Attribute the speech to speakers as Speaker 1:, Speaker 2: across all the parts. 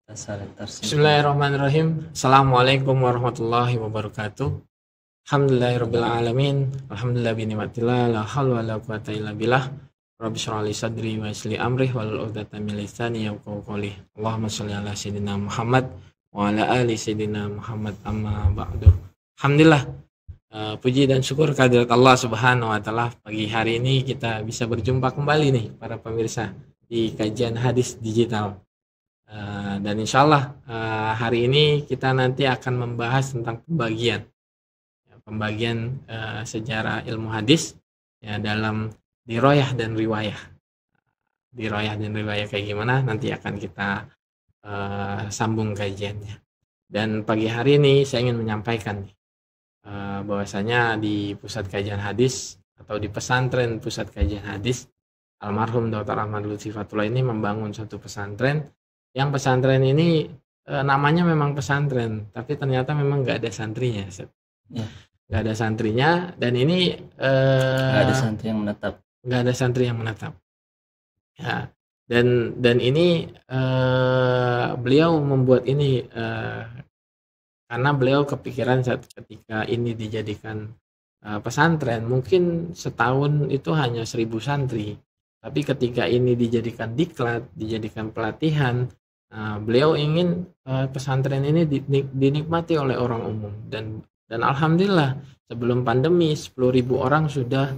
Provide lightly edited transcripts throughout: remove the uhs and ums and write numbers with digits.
Speaker 1: Bismillahirrahmanirrahim. Assalamualaikum warahmatullahi wabarakatuh. Alhamdulillahirabbil alamin. Alhamdulillah bi ni'matillah la haula wala quwata illa billah. Rabbi shrah li sadri wa yassir li amri wahlul 'uqdatam min lisani yafqahu qawli. Allahumma shalli ala sayidina Muhammad wa ala ali sayidina Muhammad amma ba'du. Alhamdulillah, puji dan syukur kehadirat Allah Subhanahu wa taala, pagi hari ini kita bisa berjumpa kembali nih para pemirsa di kajian hadis digital. Dan insya Allah hari ini kita nanti akan membahas tentang pembagian sejarah ilmu hadis ya, dalam diroyah dan riwayah. Diroyah dan riwayah kayak gimana nanti akan kita sambung kajiannya. Dan pagi hari ini saya ingin menyampaikan bahwasanya di pusat kajian hadis atau di pesantren pusat kajian hadis, almarhum Dr. Ahmad Lutfi Fatullah ini membangun suatu pesantren. Yang pesantren ini namanya memang pesantren, tapi ternyata memang nggak ada santrinya,
Speaker 2: ya.
Speaker 1: Nggak ada santrinya, dan ini
Speaker 2: nggak ada santri yang menetap.
Speaker 1: Nggak ada santri yang menetap. Ya, dan ini beliau membuat ini karena beliau kepikiran saat ketika ini dijadikan pesantren, mungkin setahun itu hanya 1.000 santri. Tapi ketika ini dijadikan diklat, dijadikan pelatihan, beliau ingin pesantren ini dinikmati oleh orang umum. Dan alhamdulillah sebelum pandemi 10.000 orang sudah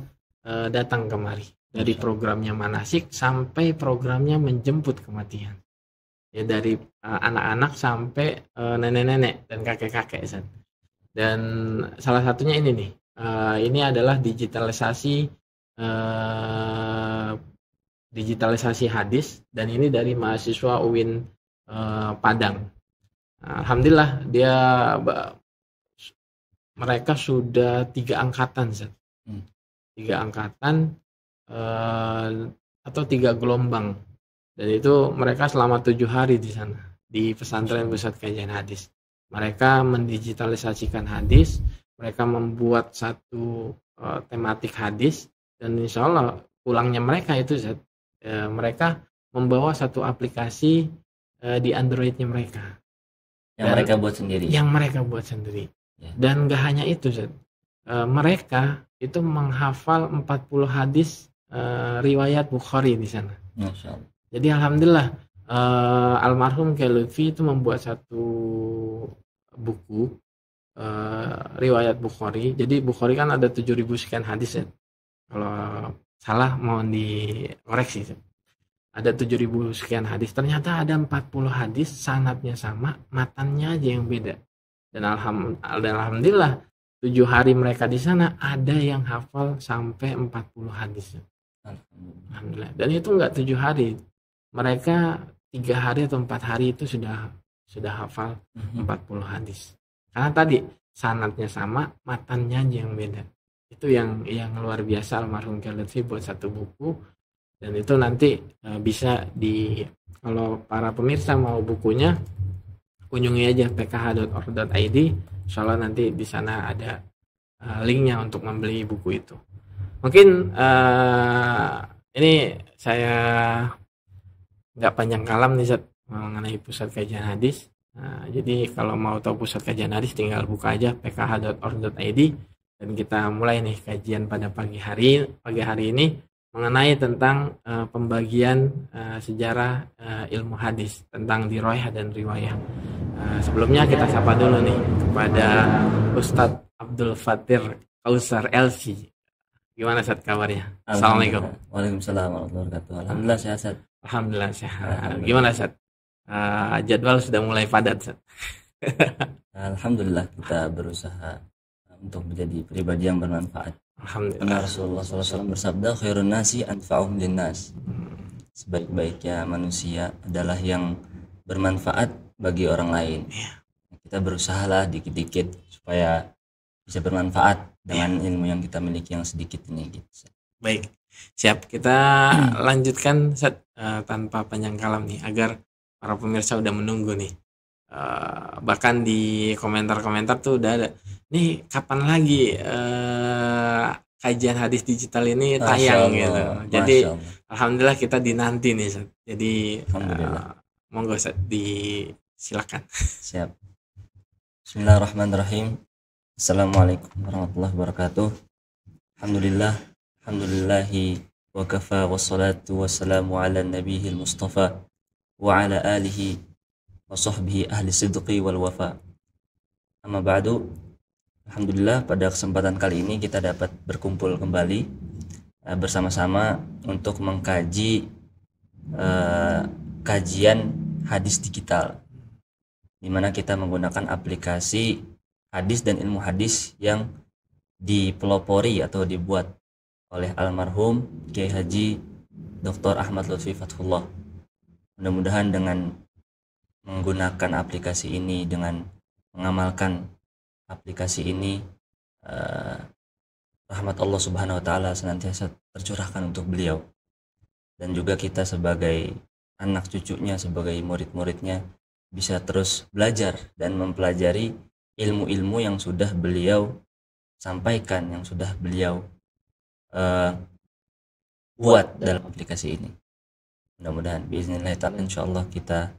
Speaker 1: datang kemari. Dari programnya manasik sampai programnya menjemput kematian. Ya, dari anak-anak sampai nenek-nenek dan kakek-kakek. Dan salah satunya ini nih, ini adalah digitalisasi hadis, dan ini dari mahasiswa UIN Padang. Alhamdulillah mereka sudah 3 angkatan, 3 angkatan atau 3 gelombang, dan itu mereka selama 7 hari di sana di pesantren pusat kajian hadis. Mereka mendigitalisasikan hadis, mereka membuat satu tematik hadis, dan insya Allah pulangnya mereka itu mereka membawa satu aplikasi di Androidnya mereka
Speaker 2: yang mereka buat sendiri.
Speaker 1: Ya. Dan gak hanya itu, mereka itu menghafal 40 hadis riwayat Bukhari di sana.
Speaker 2: Masya Allah.
Speaker 1: Jadi alhamdulillah almarhum Kiai Lutfi itu membuat satu buku riwayat Bukhari. Jadi Bukhari kan ada 7.000 sekian hadis, kalau salah mohon dikoreksi. Ada 7.000 sekian hadis, ternyata ada 40 hadis sanadnya sama, matannya aja yang beda. Dan alhamdulillah 7 hari mereka di sana ada yang hafal sampai 40 hadis. Alhamdulillah. Dan itu enggak 7 hari, mereka 3 hari atau 4 hari itu sudah hafal 40 hadis. Karena tadi sanadnya sama, matannya aja yang beda. Itu yang luar biasa. Almarhum Kiai Lutfi buat satu buku, dan itu nanti bisa kalau para pemirsa mau bukunya, kunjungi aja pkh.org.id. Insyaallah nanti di sana ada linknya untuk membeli buku itu. Mungkin ini saya nggak panjang kalam nih mengenai pusat kajian hadis. Jadi kalau mau tahu pusat kajian hadis tinggal buka aja pkh.org.id. Dan kita mulai nih kajian pada pagi hari ini mengenai tentang pembagian sejarah ilmu hadis, tentang diroyah dan riwayah. Sebelumnya kita sapa dulu nih kepada Ustadz Abdul Fatir Kausar LC. Gimana Ustadz kabarnya? Assalamualaikum.
Speaker 2: Waalaikumsalam warahmatullahi wabarakatuh. Alhamdulillah sehat, Ustadz.
Speaker 1: Alhamdulillah sehat. Gimana Ustadz? Jadwal sudah mulai padat, Ustadz.
Speaker 2: Alhamdulillah kita berusaha untuk menjadi pribadi yang bermanfaat.
Speaker 1: Alhamdulillah.
Speaker 2: Rasulullah SAW bersabda, khairun nasi anfa'uhum linnas. Sebaik-baiknya manusia adalah yang bermanfaat bagi orang lain. Kita berusahalah dikit-dikit supaya bisa bermanfaat dengan ilmu yang kita miliki yang sedikit ini. Gitu.
Speaker 1: Baik, siap. Kita lanjutkan tanpa panjang kalam nih, agar para pemirsa udah menunggu nih. Bahkan di komentar-komentar tuh udah ada nih, kapan lagi kajian hadis digital ini tayang gitu. Jadi alhamdulillah kita dinanti nih, Jadi monggo Silakan.
Speaker 2: Siap. Bismillahirrahmanirrahim. Assalamualaikum warahmatullahi wabarakatuh. Alhamdulillahi wa kafa wassalatu wassalamu ala nabiyil mustafa wa ala alihi wa sahbihi ahli sidqi wal wafa. Amma ba'du. Alhamdulillah, pada kesempatan kali ini kita dapat berkumpul kembali bersama-sama untuk mengkaji kajian hadis digital, di mana kita menggunakan aplikasi hadis dan ilmu hadis yang dipelopori atau dibuat oleh almarhum Kiai Haji Dr. Ahmad Lutfi Fathullah. Mudah-mudahan dengan menggunakan aplikasi ini, dengan mengamalkan aplikasi ini, rahmat Allah Subhanahu wa taala senantiasa tercurahkan untuk beliau, dan juga kita sebagai anak cucunya, sebagai murid-muridnya bisa terus belajar dan mempelajari ilmu-ilmu yang sudah beliau sampaikan, yang sudah beliau buat dalam aplikasi ini. Mudah-mudahan biiznillah ta'ala insyaallah kita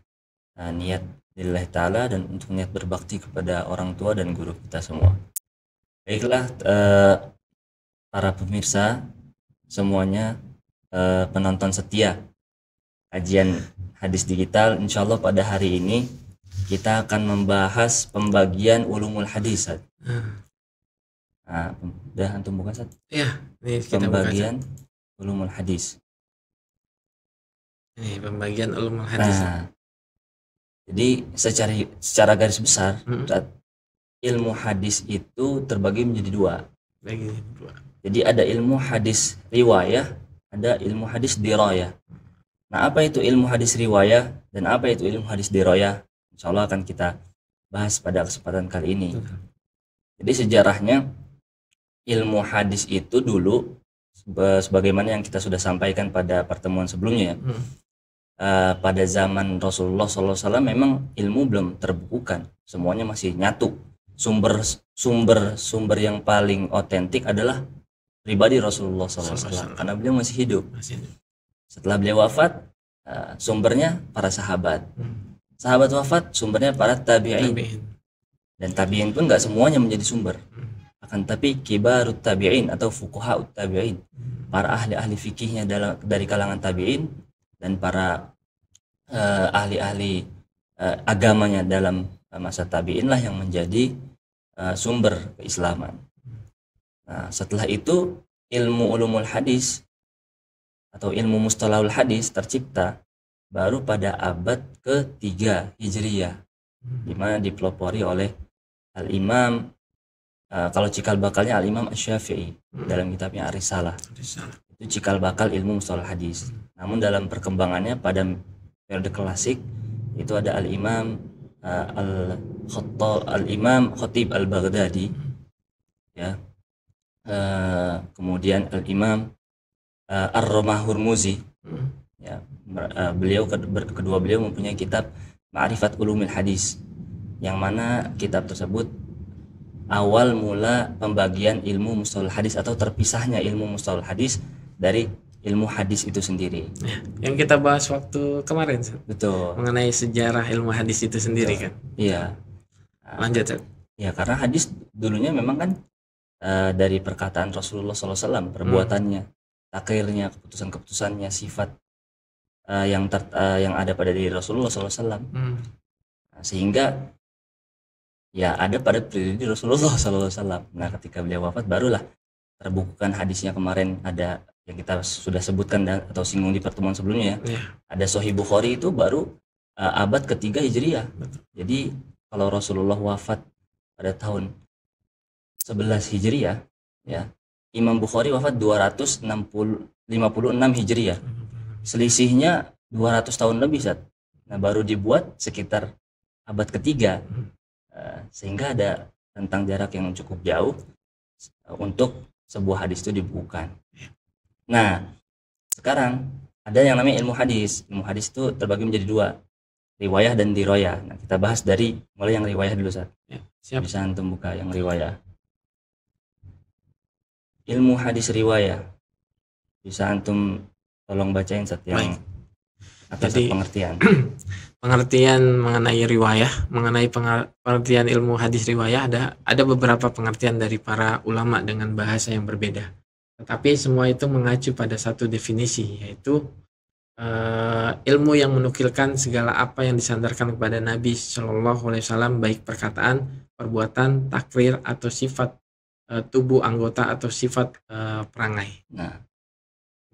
Speaker 2: niat lillahi ta'ala dan untuk niat berbakti kepada orang tua dan guru kita semua. Baiklah, para pemirsa semuanya, penonton setia kajian hadis digital, insyaallah pada hari ini kita akan membahas pembagian ulumul hadis. Nah, udah antum buka, Sat?
Speaker 1: Iya, ini kita
Speaker 2: pembagian ulumul hadis.
Speaker 1: Ini pembagian ulumul hadis.
Speaker 2: Nah, jadi secara garis besar, ilmu hadis itu terbagi menjadi dua. Jadi ada ilmu hadis riwayah, ada ilmu hadis dirayah. Nah, apa itu ilmu hadis riwayah dan apa itu ilmu hadis dirayah? Insyaallah akan kita bahas pada kesempatan kali ini. Jadi sejarahnya ilmu hadis itu dulu, sebagaimana yang kita sudah sampaikan pada pertemuan sebelumnya ya, pada zaman Rasulullah SAW memang ilmu belum terbukukan, semuanya masih nyatu. Sumber yang paling otentik adalah pribadi Rasulullah SAW karena beliau masih hidup. Setelah beliau wafat, sumbernya para sahabat. Sahabat wafat, sumbernya para tabi'in. Dan tabi'in pun nggak semuanya menjadi sumber. Akan tapi kibarut tabi'in atau fuqahaut tabi'in, para ahli-ahli fikihnya dari kalangan tabi'in dan para ahli-ahli agamanya dalam masa tabi'in lah yang menjadi sumber keislaman. Nah, setelah itu ilmu ulumul hadis atau ilmu mustalahul hadis tercipta baru pada abad ke-3 Hijriyah, di mana dipelopori oleh Al-Imam, kalau cikal bakalnya Al-Imam Asy-Syafi'i dalam kitabnya Ar-Risalah. Itu cikal bakal ilmu mustalahul hadis. Namun dalam perkembangannya pada periode klasik itu ada Al-Imam Al-Imam Khatib Al-Baghdadi ya. Kemudian Al-Imam Ar-Romah Hurmuzi ya, kedua beliau mempunyai kitab Ma'rifat Ulumil Hadis, yang mana kitab tersebut awal mula pembagian ilmu mustalahul hadis atau terpisahnya ilmu mustalahul hadis dari ilmu hadis itu sendiri.
Speaker 1: Yang kita bahas waktu kemarin,
Speaker 2: betul,
Speaker 1: mengenai sejarah ilmu hadis itu sendiri, betul. Kan? Iya. Lanjut, Seth.
Speaker 2: Ya, karena hadis dulunya memang kan dari perkataan Rasulullah SAW, perbuatannya, takrирnya, keputusan-keputusannya, sifat yang ada pada diri Rasulullah SAW. Sehingga ya ada pada pribadi Rasulullah SAW. Nah, ketika beliau wafat barulah terbukukan hadisnya. Kemarin ada yang kita sudah sebutkan atau singgung di pertemuan sebelumnya ya. Ada Sahih Bukhari itu baru abad ke-3 Hijriyah. Jadi kalau Rasulullah wafat pada tahun 11 Hijriyah ya, Imam Bukhari wafat 256 Hijriyah. Selisihnya 200 tahun lebih, Sat. Nah, baru dibuat sekitar abad ke-3. Sehingga ada tentang jarak yang cukup jauh untuk sebuah hadis itu dibukukan. Nah, sekarang ada yang namanya ilmu hadis. Ilmu hadis itu terbagi menjadi dua, riwayah dan dirayah. Nah, kita bahas dari mulai yang riwayah dulu, Sat.
Speaker 1: Siap.
Speaker 2: Bisa antum buka yang riwayah. Ilmu hadis riwayah. Bisa antum tolong bacain, Sat, yang atas
Speaker 1: Jadi
Speaker 2: pengertian.
Speaker 1: pengertian mengenai riwayah, mengenai pengertian ilmu hadis riwayah ada beberapa pengertian dari para ulama dengan bahasa yang berbeda. Tetapi semua itu mengacu pada satu definisi, yaitu ilmu yang menukilkan segala apa yang disandarkan kepada Nabi Shallallahu Alaihi Wasallam, baik perkataan, perbuatan, takrir atau sifat tubuh anggota atau sifat perangai.
Speaker 2: Nah,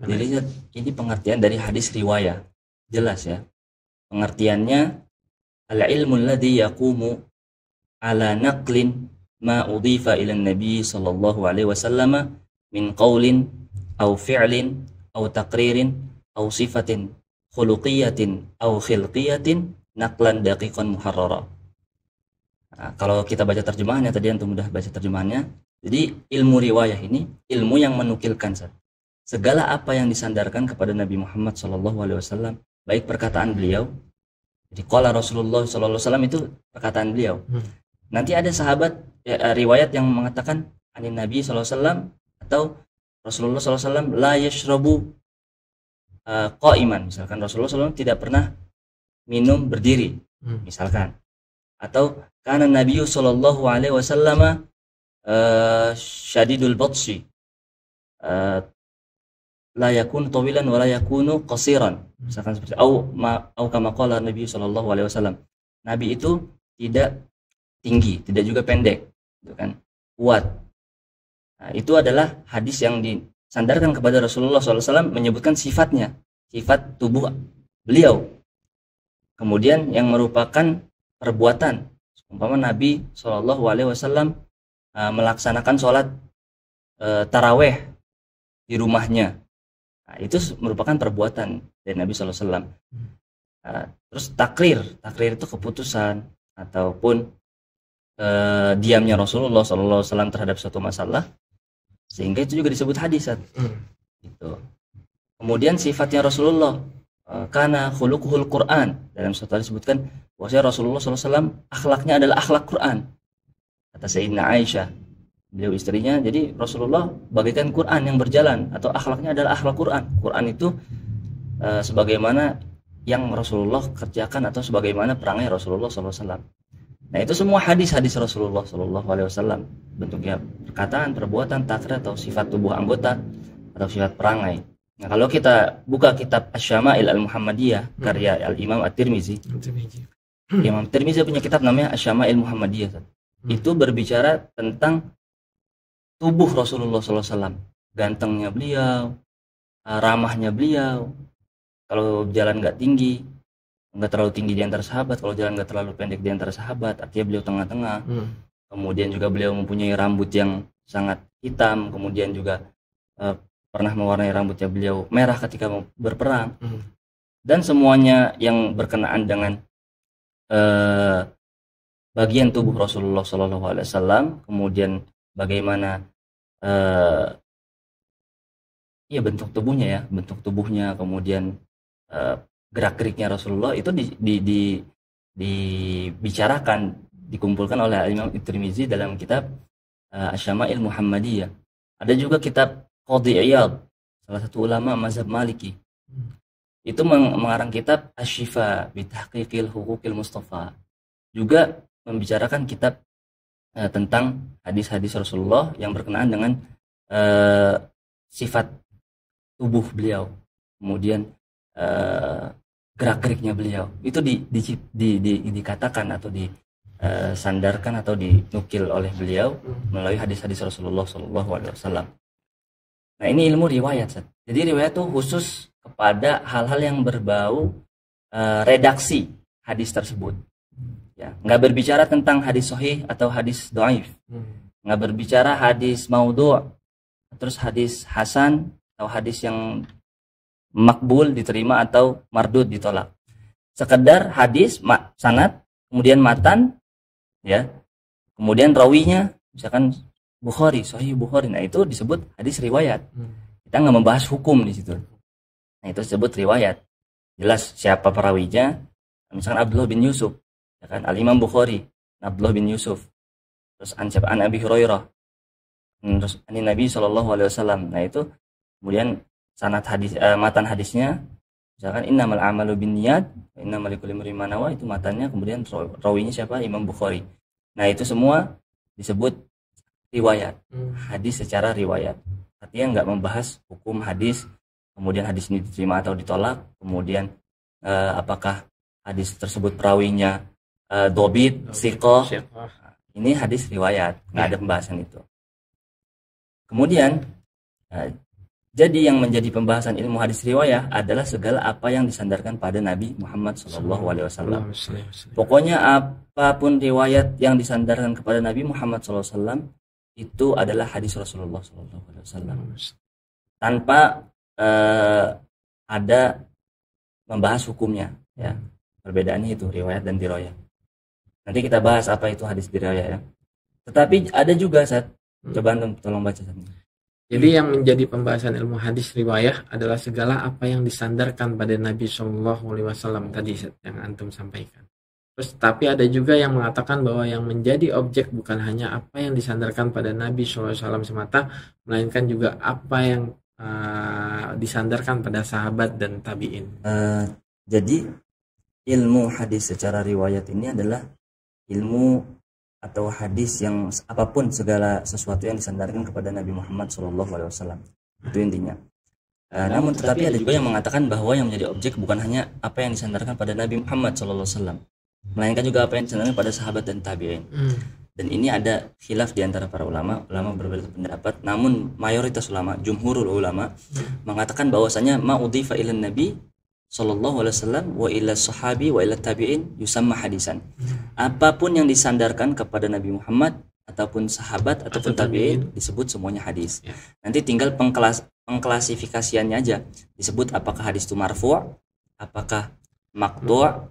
Speaker 2: jadi ini pengertian dari hadis riwayah. Jelas ya. Pengertiannya al-ilmu alladhi yaqumu ala naqlin ma udhifa ila nabi sallallahu alaihi wasallam min qaulin aw fi'lin aw taqririn aw sifatin khuluqiyatin aw khilqiyatin naqlan daqiqan muharrara. Nah, kalau kita baca terjemahannya tadi, antum mudah baca terjemahannya. Jadi ilmu riwayah ini ilmu yang menukilkan segala apa yang disandarkan kepada Nabi Muhammad SAW, baik perkataan beliau. Jadi qala Rasulullah SAW itu perkataan beliau. Nanti ada sahabat riwayat yang mengatakan anin Nabi SAW atau Rasulullah SAW la yashrabu qa'iman, misalkan Rasulullah SAW tidak pernah minum berdiri, misalkan. Atau kana Nabi sallallahu alaihi wasallam syadidul batshi la yakun tawilan wa la yakunu qasiran, misalkan seperti au kama qala Nabi sallallahu alaihi wasallam, Nabi itu tidak tinggi, tidak juga pendek, gitu kan, kuat. Nah, itu adalah hadis yang disandarkan kepada Rasulullah SAW, menyebutkan sifatnya, sifat tubuh beliau, kemudian yang merupakan perbuatan. Umpama Nabi Shallallahu Alaihi Wasallam melaksanakan sholat taraweh di rumahnya, nah, itu merupakan perbuatan dari Nabi Shallallahu Alaihi Wasallam. Terus takrir itu keputusan ataupun diamnya Rasulullah Shallallahu Alaihi Wasallam terhadap suatu masalah, sehingga itu juga disebut hadis. Gitu. Kemudian sifatnya Rasulullah, karena khuluquhul Quran, dalam suatu hadis disebutkan bahwasanya Rasulullah SAW akhlaknya adalah akhlak Quran. Kata Sayyidina Aisyah, beliau istrinya, jadi Rasulullah bagaikan Quran yang berjalan, atau akhlaknya adalah akhlak Quran. Quran itu sebagaimana yang Rasulullah kerjakan atau sebagaimana perangai Rasulullah SAW. Nah, itu semua hadis-hadis Rasulullah SAW, bentuknya perkataan, perbuatan, takrir atau sifat tubuh anggota atau sifat perangai. Nah, kalau kita buka kitab Asy-Syama'il Al-Muhammadiyah karya Al-Imam At-Tirmizi, Imam Tirmizi punya kitab namanya Asy-Syama'il Muhammadiyah. Itu berbicara tentang tubuh Rasulullah SAW, gantengnya beliau, ramahnya beliau. Kalau jalan nggak tinggi, nggak terlalu tinggi di antara sahabat. Kalau jalan nggak terlalu pendek di antara sahabat, artinya beliau tengah-tengah. Kemudian juga beliau mempunyai rambut yang sangat hitam. Kemudian juga pernah mewarnai rambutnya beliau merah ketika mau berperang. Dan semuanya yang berkenaan dengan bagian tubuh Rasulullah SAW, kemudian bagaimana bentuk tubuhnya, kemudian gerak-geriknya Rasulullah itu dibicarakan, dikumpulkan oleh Imam At-Tirmizi dalam kitab Asy-Syama'il Muhammadiyah. Ada juga kitab Qadhi Iyad, salah satu ulama mazhab Maliki. Itu mengarang kitab Asy-Syifa bi Tahqiqil Huquqil Mustafa. Juga membicarakan kitab tentang hadis-hadis Rasulullah yang berkenaan dengan sifat tubuh beliau, kemudian gerak-geriknya beliau. Itu dikatakan atau disandarkan atau dinukil oleh beliau melalui hadis-hadis Rasulullah SAW. Nah, ini ilmu riwayat. Jadi riwayat itu khusus kepada hal-hal yang berbau redaksi hadis tersebut. Ya, nggak berbicara tentang hadis sahih atau hadis dhaif. Nggak berbicara hadis maudhu', terus hadis hasan atau hadis yang makbul diterima atau mardud ditolak. Sekedar hadis sanad, kemudian matan, ya. Kemudian rawinya misalkan Bukhari, Sahih Bukhari. Nah, itu disebut hadis riwayat. Kita nggak membahas hukum di situ. Nah, itu disebut riwayat. Jelas siapa perawinya. Misalkan Abdullah bin Yusuf, ya kan, Al-Imam Bukhari, Abdullah bin Yusuf. Terus an Abi Hurairah. Terus Nabi SAW. Nah, itu kemudian sanad hadis, matan hadisnya Misalkan innamal a'malu binniyat wa innamal likulli imrin ma nawa, itu matanya, kemudian rawinya siapa? Imam Bukhari. Nah, itu semua disebut riwayat. Hadis secara riwayat. Artinya nggak membahas hukum hadis, kemudian hadis ini diterima atau ditolak, kemudian apakah hadis tersebut perawinya dobit, siqah. Ini hadis riwayat, nggak ada pembahasan itu. Kemudian jadi yang menjadi pembahasan ilmu hadis riwayah adalah segala apa yang disandarkan pada Nabi Muhammad SAW. Pokoknya apapun riwayat yang disandarkan kepada Nabi Muhammad SAW itu adalah hadis Rasulullah SAW. Tanpa ada membahas hukumnya, ya. Perbedaannya itu riwayat dan dirayah. Nanti kita bahas apa itu hadis dirayah, ya. Tetapi ada juga, Sat. Coba antum tolong baca, Sat.
Speaker 1: Jadi yang menjadi pembahasan ilmu hadis riwayah adalah segala apa yang disandarkan pada Nabi SAW tadi yang antum sampaikan. Terus tapi ada juga yang mengatakan bahwa yang menjadi objek bukan hanya apa yang disandarkan pada Nabi SAW semata, melainkan juga apa yang disandarkan pada sahabat dan tabi'in.
Speaker 2: Jadi ilmu hadis secara riwayat ini adalah ilmu atau hadis yang apapun segala sesuatu yang disandarkan kepada Nabi Muhammad SAW. Itu intinya. Namun tetapi ada juga yang mengatakan bahwa yang menjadi objek bukan hanya apa yang disandarkan pada Nabi Muhammad SAW, melainkan juga apa yang disandarkan pada sahabat dan tabi'in. Dan ini ada khilaf di antara para ulama berbeda pendapat. Namun mayoritas ulama, jumhurul ulama mengatakan bahwasanya ma'udhifa ilan Nabi sallallahu alaihi wasallam wa ila sahabi wa ila tabi'in yusamma hadisan. Apapun yang disandarkan kepada Nabi Muhammad ataupun sahabat ataupun tabi'in disebut semuanya hadis. Nanti tinggal pengklasifikasiannya aja. Disebut apakah hadis itu marfu', apakah maqtu',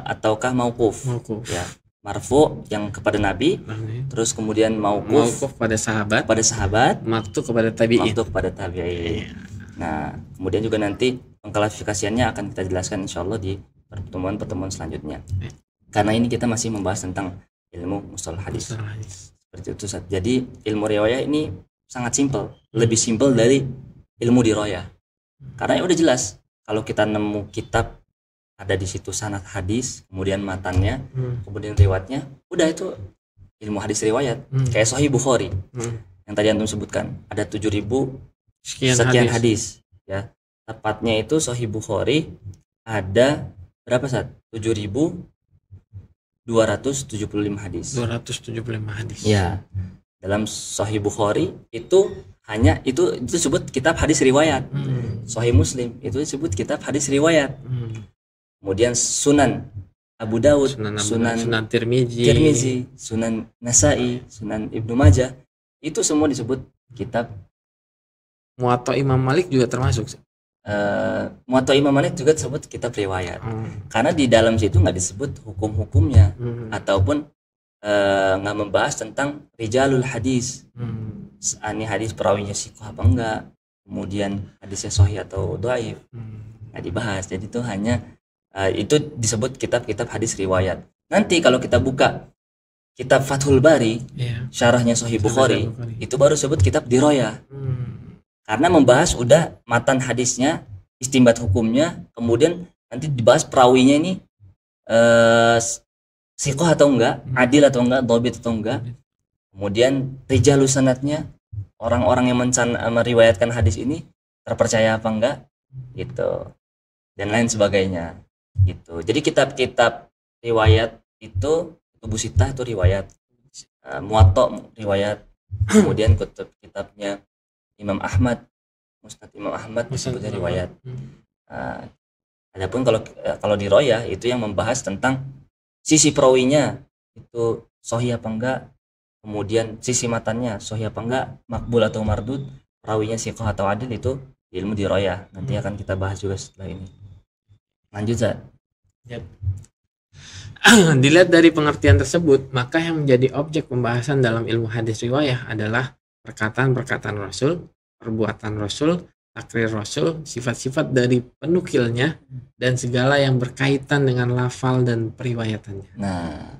Speaker 2: ataukah mauquf. Ya. Marfu' yang kepada Nabi, terus kemudian mauquf
Speaker 1: pada sahabat, maqtu' kepada tabi'in.
Speaker 2: Nah, kemudian juga nanti pengklasifikasiannya akan kita jelaskan insyaallah di pertemuan-pertemuan selanjutnya. Karena ini kita masih membahas tentang ilmu mustalah hadis. Seperti itu. Jadi ilmu riwayah ini sangat simpel, lebih simpel dari ilmu dirayah. Karena udah jelas kalau kita nemu kitab ada di situ sanad hadis, kemudian matannya, kemudian riwayatnya, udah itu ilmu hadis riwayat. Kayak Sahih Bukhari. Yang tadi antum sebutkan, ada 7.000 sekian hadis, ya. Tepatnya itu Sahih Bukhari ada berapa, Sat? 7.275 hadis.
Speaker 1: 275 hadis.
Speaker 2: Ya. Dalam Sahih Bukhari itu hanya itu disebut kitab hadis riwayat. Sahih Muslim itu disebut kitab hadis riwayat. Kemudian Sunan Abu Dawud, Sunan Tirmizi, Sunan Nasa'i, Sunan Ibnu Majah, itu semua disebut kitab.
Speaker 1: Muwatta Imam Malik juga termasuk.
Speaker 2: Muwatta Imam Malik juga disebut kitab riwayat. Karena di dalam situ nggak disebut hukum-hukumnya ataupun nggak membahas tentang rijalul hadis. Ini hadis perawinya sahih apa enggak, kemudian hadisnya sahih atau dhaif, nggak dibahas. Jadi itu hanya itu disebut kitab-kitab hadis riwayat. Nanti kalau kita buka kitab Fathul Bari, syarahnya Sahih Bukhari, itu baru sebut kitab dirayah. Karena membahas udah matan hadisnya, istimbat hukumnya, kemudian nanti dibahas perawinya ini siqah atau enggak, adil atau enggak, dhabit atau enggak. Kemudian rijalus sanadnya, orang-orang yang meriwayatkan hadis ini terpercaya apa enggak, gitu. Dan lain sebagainya, gitu. Jadi kitab-kitab riwayat itu Kutubu Sittah itu riwayat, Muwatta riwayat, kemudian kitabnya Imam Ahmad, Musnad Imam Ahmad disebutnya riwayat. Adapun kalau di riwayah itu yang membahas tentang sisi perawinya itu sahih apa enggak, kemudian sisi matannya sahih apa enggak, makbul atau mardud, perawinya siqah atau adil, itu ilmu di riwayah. Nanti akan kita bahas juga setelah ini. Lanjut, Zat.
Speaker 1: Yep. Dilihat dari pengertian tersebut, maka yang menjadi objek pembahasan dalam ilmu hadis riwayah adalah perkataan-perkataan Rasul, perbuatan Rasul, takrir Rasul, sifat-sifat dari penukilnya, dan segala yang berkaitan dengan lafal dan periwayatannya.
Speaker 2: Nah,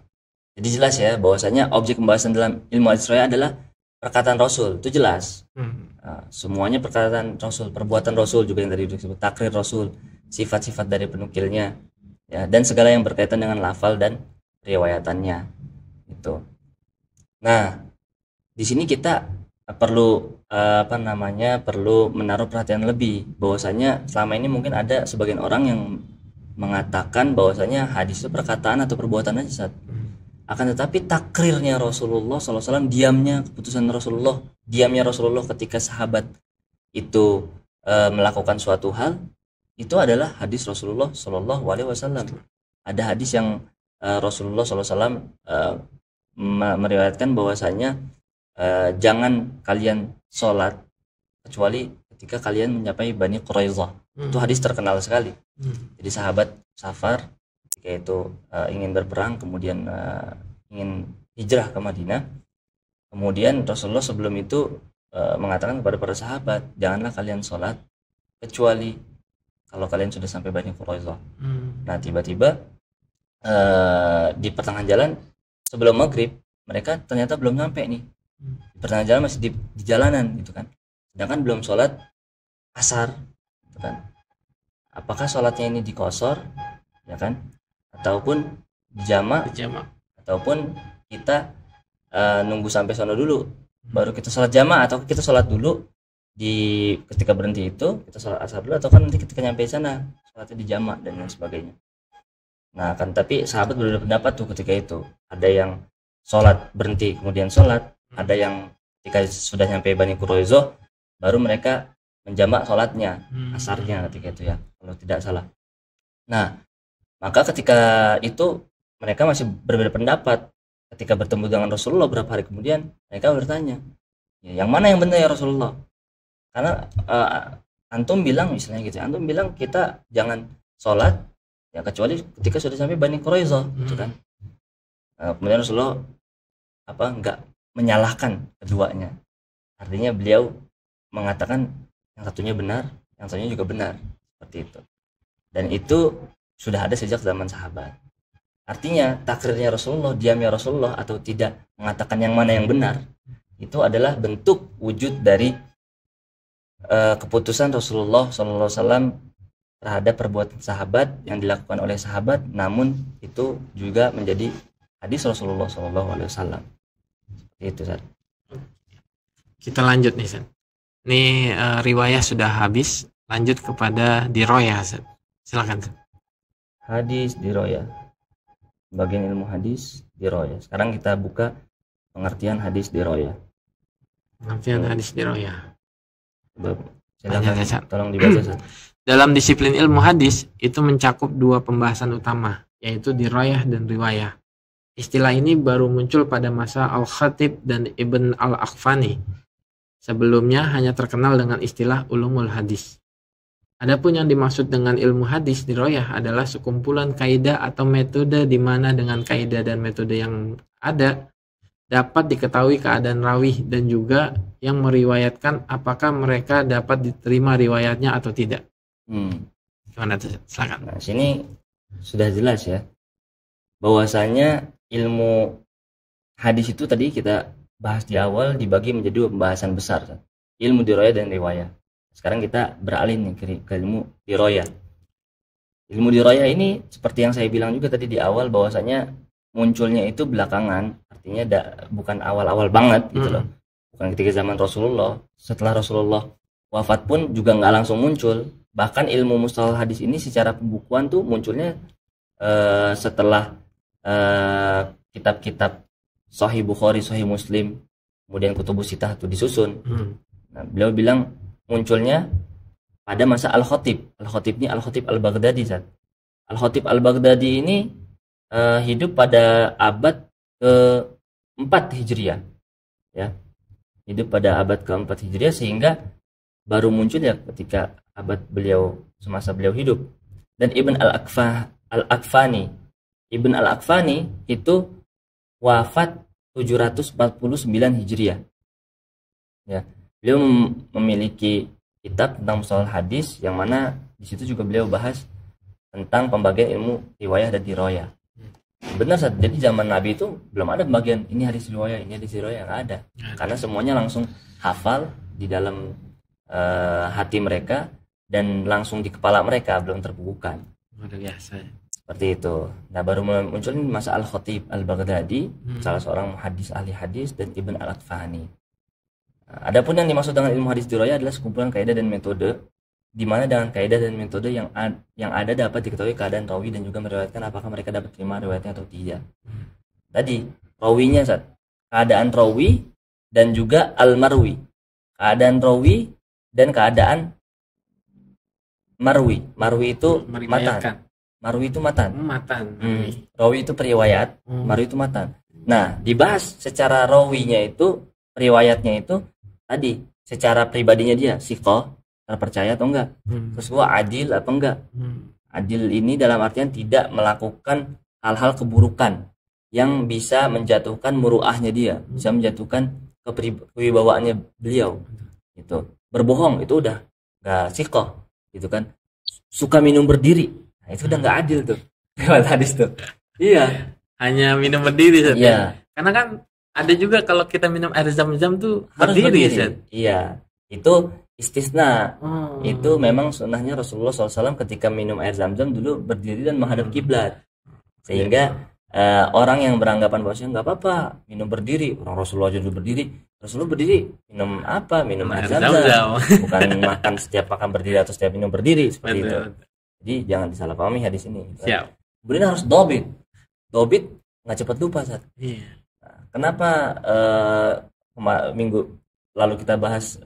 Speaker 2: jadi jelas ya bahwasanya objek pembahasan dalam ilmu hadis riwayah adalah perkataan Rasul, itu jelas. Semuanya perkataan Rasul, perbuatan Rasul juga yang tadi disebut takrir Rasul, sifat-sifat dari penukilnya, ya, dan segala yang berkaitan dengan lafal dan riwayatannya itu. Nah, di sini kita perlu perlu menaruh perhatian lebih bahwasanya selama ini mungkin ada sebagian orang yang mengatakan bahwasanya hadis itu perkataan atau perbuatan aja, Ustaz. Akan tetapi takrirnya Rasulullah SAW, diamnya keputusan Rasulullah, diamnya Rasulullah ketika sahabat itu melakukan suatu hal, itu adalah hadis Rasulullah SAW. Ada hadis yang Rasulullah SAW meriwayatkan bahwasanya jangan kalian sholat kecuali ketika kalian mencapai Bani Quraizah. Itu hadis terkenal sekali. Jadi sahabat safar ketika itu ingin berperang, kemudian ingin hijrah ke Madinah. Kemudian Rasulullah sebelum itu mengatakan kepada para sahabat, janganlah kalian sholat kecuali kalau kalian sudah sampai Bani Quraizah. Nah, tiba-tiba di pertengahan jalan sebelum maghrib mereka ternyata belum sampai nih. Di pertengahan jalan masih di jalanan gitu kan. Sedangkan belum sholat asar gitu kan. Apakah sholatnya ini dikosor ya kan, ataupun dijamak, ataupun kita nunggu sampai sono dulu baru kita sholat jamak, atau kita sholat dulu di ketika berhenti itu kita sholat asar dulu, atau kan nanti ketika nyampe sana sholatnya dijamak dan lain sebagainya. Nah kan, tapi sahabat berbeda pendapat tuh ketika itu. Ada yang sholat berhenti kemudian sholat, ada yang ketika sudah nyampe Bani Quraizah baru mereka menjamak sholatnya asarnya ketika itu ya, kalau tidak salah. Nah maka ketika itu mereka masih berbeda pendapat. Ketika bertemu dengan Rasulullah beberapa hari kemudian mereka bertanya, ya, yang mana yang benar ya Rasulullah? Karena antum bilang misalnya gitu, antum bilang kita jangan sholat ya kecuali ketika sudah sampai Bani Quraizah gitu kan. Kemudian Rasulullah enggak menyalahkan keduanya, artinya beliau mengatakan yang satunya benar, yang satunya juga benar, seperti itu. Dan itu sudah ada sejak zaman sahabat. Artinya takrirnya Rasulullah, diamnya Rasulullah atau tidak mengatakan yang mana yang benar, itu adalah bentuk wujud dari keputusan Rasulullah SAW terhadap perbuatan sahabat yang dilakukan oleh sahabat, namun itu juga menjadi hadis Rasulullah SAW. Itu Ustaz.
Speaker 1: Kita lanjut nih Ustaz. Ini riwayah sudah habis, lanjut kepada diroyah Ustaz. Silakan Ustaz.
Speaker 2: Hadis diroyah, bagian ilmu hadis diroyah. Sekarang kita buka pengertian hadis diroyah.
Speaker 1: Pengertian hadis diroyah.
Speaker 2: Silakan, tolong dibaca Ustaz.
Speaker 1: Dalam disiplin ilmu hadis itu mencakup dua pembahasan utama, yaitu diroyah dan riwayah. Istilah ini baru muncul pada masa Al-Khatib dan Ibn Al-Aqfani. Sebelumnya hanya terkenal dengan istilah ulumul hadis. Adapun yang dimaksud dengan ilmu hadis diroyah adalah sekumpulan kaidah atau metode di mana dengan kaidah dan metode yang ada dapat diketahui keadaan rawi dan juga yang meriwayatkan apakah mereka dapat diterima riwayatnya atau tidak. Gimana tuh? Silakan.
Speaker 2: Nah, sini sudah jelas ya bahwasanya ilmu hadis itu tadi kita bahas di awal dibagi menjadi dua pembahasan besar, ilmu diroyah dan riwayah. Sekarang kita beralih nih ke ilmu diroyah. Ilmu diroyah ini seperti yang saya bilang juga tadi di awal bahwasanya munculnya itu belakangan, artinya bukan awal-awal banget gitu loh. Bukan ketika zaman Rasulullah. Setelah Rasulullah wafat pun juga nggak langsung muncul. Bahkan ilmu mustalah hadis ini secara pembukuan tuh munculnya setelah kitab-kitab Sahih Bukhari, Sahih Muslim, kemudian Kutubus Sittah itu disusun. Nah, beliau bilang munculnya pada masa Al-Khatib. Al-Khatib ini Al-Khatib Al-Baghdadi. Al-Khatib Al-Baghdadi ini hidup pada abad ke-4 Hijriah. Ya. Hidup pada abad ke-4 Hijriah sehingga baru muncul ya ketika abad semasa beliau hidup. Dan Ibn Al-Aqfani itu wafat 749 Hijriah. Ya. Beliau memiliki kitab tentang mustalah hadis yang mana di situ juga beliau bahas tentang pembagian ilmu riwayah dan diroyah. Benar Ustaz, jadi zaman Nabi itu belum ada pembagian ini hadis riwayah, ini hadis riwayah, nggak ada. Karena semuanya langsung hafal di dalam hati mereka dan langsung di kepala mereka, belum terbukukan.
Speaker 1: Luar biasa.
Speaker 2: Seperti itu. Nah, baru muncul Mas Al-Khatib Al-Baghdadi, salah seorang muhaddis ahli hadis, dan Ibn Al-Asfahani. Nah, adapun yang dimaksud dengan ilmu hadis dirayah adalah sekumpulan kaidah dan metode, di mana dengan kaidah dan metode yang ada dapat diketahui keadaan rawi dan juga meriwayatkan apakah mereka dapat terima riwayatnya atau tidak. Tadi rawinya, keadaan rawi dan juga al-marwi. Keadaan rawi dan keadaan marwi. Marwi itu matan. Marwi itu matan. Rawi itu periwayat, marwi itu matan. Nah, dibahas secara rawinya itu, riwayatnya itu tadi secara pribadinya dia siqah, terpercaya atau enggak. Terus adil apa enggak. Adil ini dalam artian tidak melakukan hal-hal keburukan yang bisa menjatuhkan muruahnya dia, bisa menjatuhkan kewibawaannya beliau. Itu berbohong itu udah enggak siqah gitu kan. Suka minum berdiri, nah, itu udah nggak adil tuh lewat hadis tuh. Iya,
Speaker 1: hanya minum berdiri saja.
Speaker 2: Iya.
Speaker 1: Karena kan ada juga kalau kita minum air zam-zam tuh
Speaker 2: harus
Speaker 1: berdiri.
Speaker 2: Iya, itu istisna. Itu memang sunnahnya Rasulullah SAW ketika minum air zam-zam dulu berdiri dan menghadap kiblat, sehingga orang yang beranggapan bahwasanya nggak apa-apa minum berdiri, orang Rasulullah aja dulu berdiri, Rasulullah berdiri minum apa? Minum air zam-zam. Bukan makan setiap makan berdiri atau setiap minum berdiri seperti itu. Jadi jangan disalahpahami hadis ini.
Speaker 1: Siap.
Speaker 2: Kemudian harus dobit nggak cepat lupa saat.
Speaker 1: Iya.
Speaker 2: Nah, kenapa minggu lalu kita bahas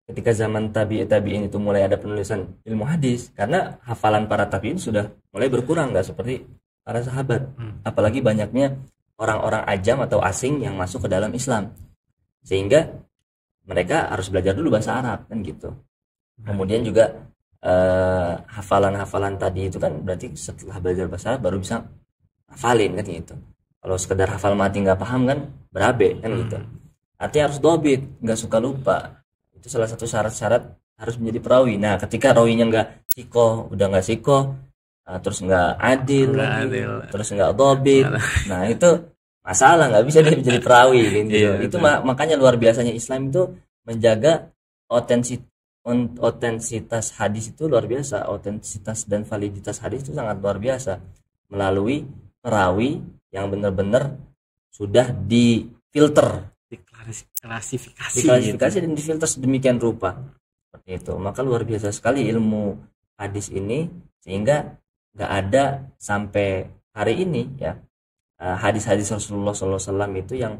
Speaker 2: ketika zaman tabi'in itu mulai ada penulisan ilmu hadis, karena hafalan para tabi'in sudah mulai berkurang, nggak seperti para sahabat. Apalagi banyaknya orang-orang ajam atau asing yang masuk ke dalam Islam, sehingga mereka harus belajar dulu bahasa Arab kan gitu. Kemudian juga hafalan-hafalan tadi itu kan berarti setelah belajar bahasa Arab baru bisa hafalin kan gitu. Kalau sekedar hafal mati nggak paham kan berabe kan gitu. Artinya harus dobit, nggak suka lupa. Itu salah satu syarat-syarat harus menjadi perawi. Nah, ketika rawinya nggak sikoh, udah nggak sikoh, terus nggak adil, terus nggak dobit, nah itu masalah, nggak bisa dia menjadi perawi gitu. Iya, itu makanya luar biasanya Islam itu menjaga otentisitas hadis itu luar biasa. Otentisitas dan validitas hadis itu sangat luar biasa melalui perawi yang benar-benar sudah difilter, diklasifikasi dan difilter sedemikian rupa seperti itu. Maka luar biasa sekali ilmu hadis ini, sehingga nggak ada sampai hari ini ya hadis-hadis Rasulullah SAW itu yang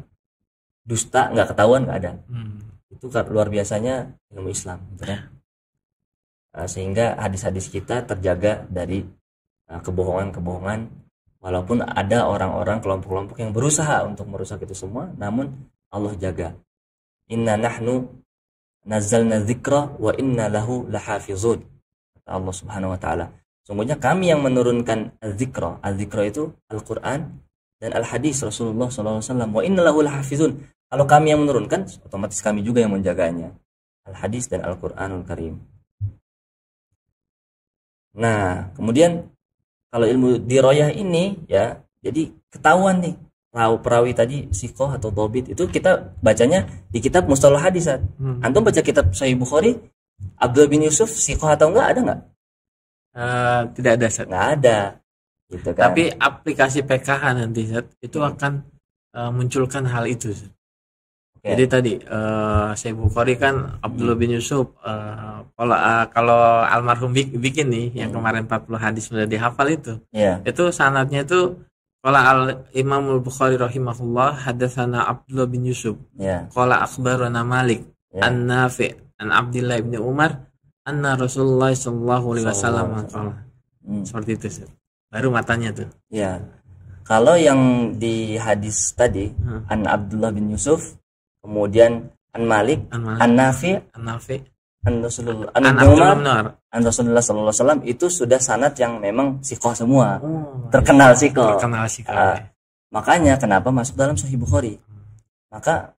Speaker 2: dusta nggak ketahuan, nggak ada. Itu luar biasanya ilmu Islam gitu kan. Sehingga hadis-hadis kita terjaga dari kebohongan-kebohongan, walaupun ada orang-orang kelompok-kelompok yang berusaha untuk merusak itu semua, namun Allah jaga. Inna nahnu nazzalna dzikra wa inna lahu lahafizun, kata Allah Subhanahu wa taala. Sungguhnya kami yang menurunkan az-zikra. Az-zikra itu Al-Quran dan Al-Hadis Rasulullah SAW. Wa inna lahu lahafizun. Kalau kami yang menurunkan, otomatis kami juga yang menjaganya. Al-Hadis dan Al-Quranul Karim. Nah, kemudian kalau ilmu dirayah ini ya, jadi ketahuan nih perawi tadi sikoh atau dobit itu kita bacanya di kitab Mustalah Hadis. Antum baca kitab Sahih Bukhari, Abdullah bin Yusuf sikoh atau enggak, ada enggak?
Speaker 1: Tidak ada, Sat.
Speaker 2: Nggak ada gitu kan.
Speaker 1: Tapi aplikasi PKH nanti, Sat, itu akan munculkan hal itu, Sat. Okay. Jadi tadi Sahih Bukhari kan Abdullah bin Yusuf, kalau almarhum bikin nih yang kemarin 40 hadis sudah dihafal itu. Itu sanadnya itu qala Imam Al-Bukhari rahimahullah hadatsana Abdullah bin Yusuf. Qala akhbarana Malik an Nafi' an Abdullah bin Umar anna Rasulullah sallallahu alaihi wasallam. Seperti itu, Sir. Baru matanya tuh.
Speaker 2: Ya. Kalau yang di hadis tadi an Abdullah bin Yusuf, kemudian an Malik, an Nafi, an Rasulullah, an Umar, an Rasulullah sallallahu alaihi wasallam, itu sudah sanad yang memang sikoh semua. Terkenal sikoh. Makanya kenapa masuk dalam Sahih Bukhari. Maka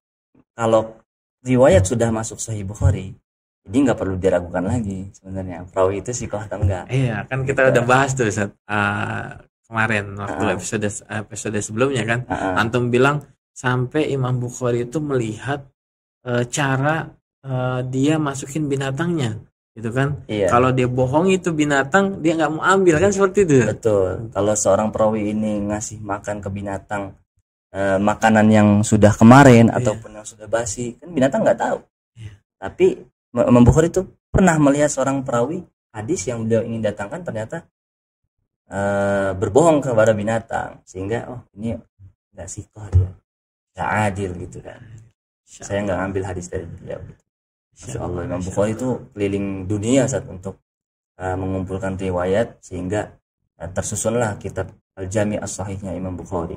Speaker 2: kalau riwayat sudah masuk Sahih Bukhari, jadi nggak perlu diragukan lagi sebenarnya perawi itu sikoh atau enggak.
Speaker 1: Iya, kan kita udah bahas tuh kemarin waktu episode sebelumnya kan. Antum bilang sampai Imam Bukhari itu melihat cara dia masukin binatangnya. gitu kan.
Speaker 2: Iya.
Speaker 1: Kalau dia bohong itu binatang, dia nggak mau ambil kan, seperti itu.
Speaker 2: Betul. Kalau seorang perawi ini ngasih makan ke binatang makanan yang sudah kemarin ataupun yang sudah basi, kan binatang nggak tahu. Tapi Imam Bukhari itu pernah melihat seorang perawi hadis yang beliau ingin datangkan ternyata berbohong kepada binatang, sehingga ini nggak sikoh, dia nggak adil gitu kan. Saya nggak ngambil hadis dari beliau. Masya Allah, Imam Bukhari itu keliling dunia saat untuk mengumpulkan riwayat, sehingga tersusunlah kitab Al-Jami' As-Sahihnya Imam Bukhari.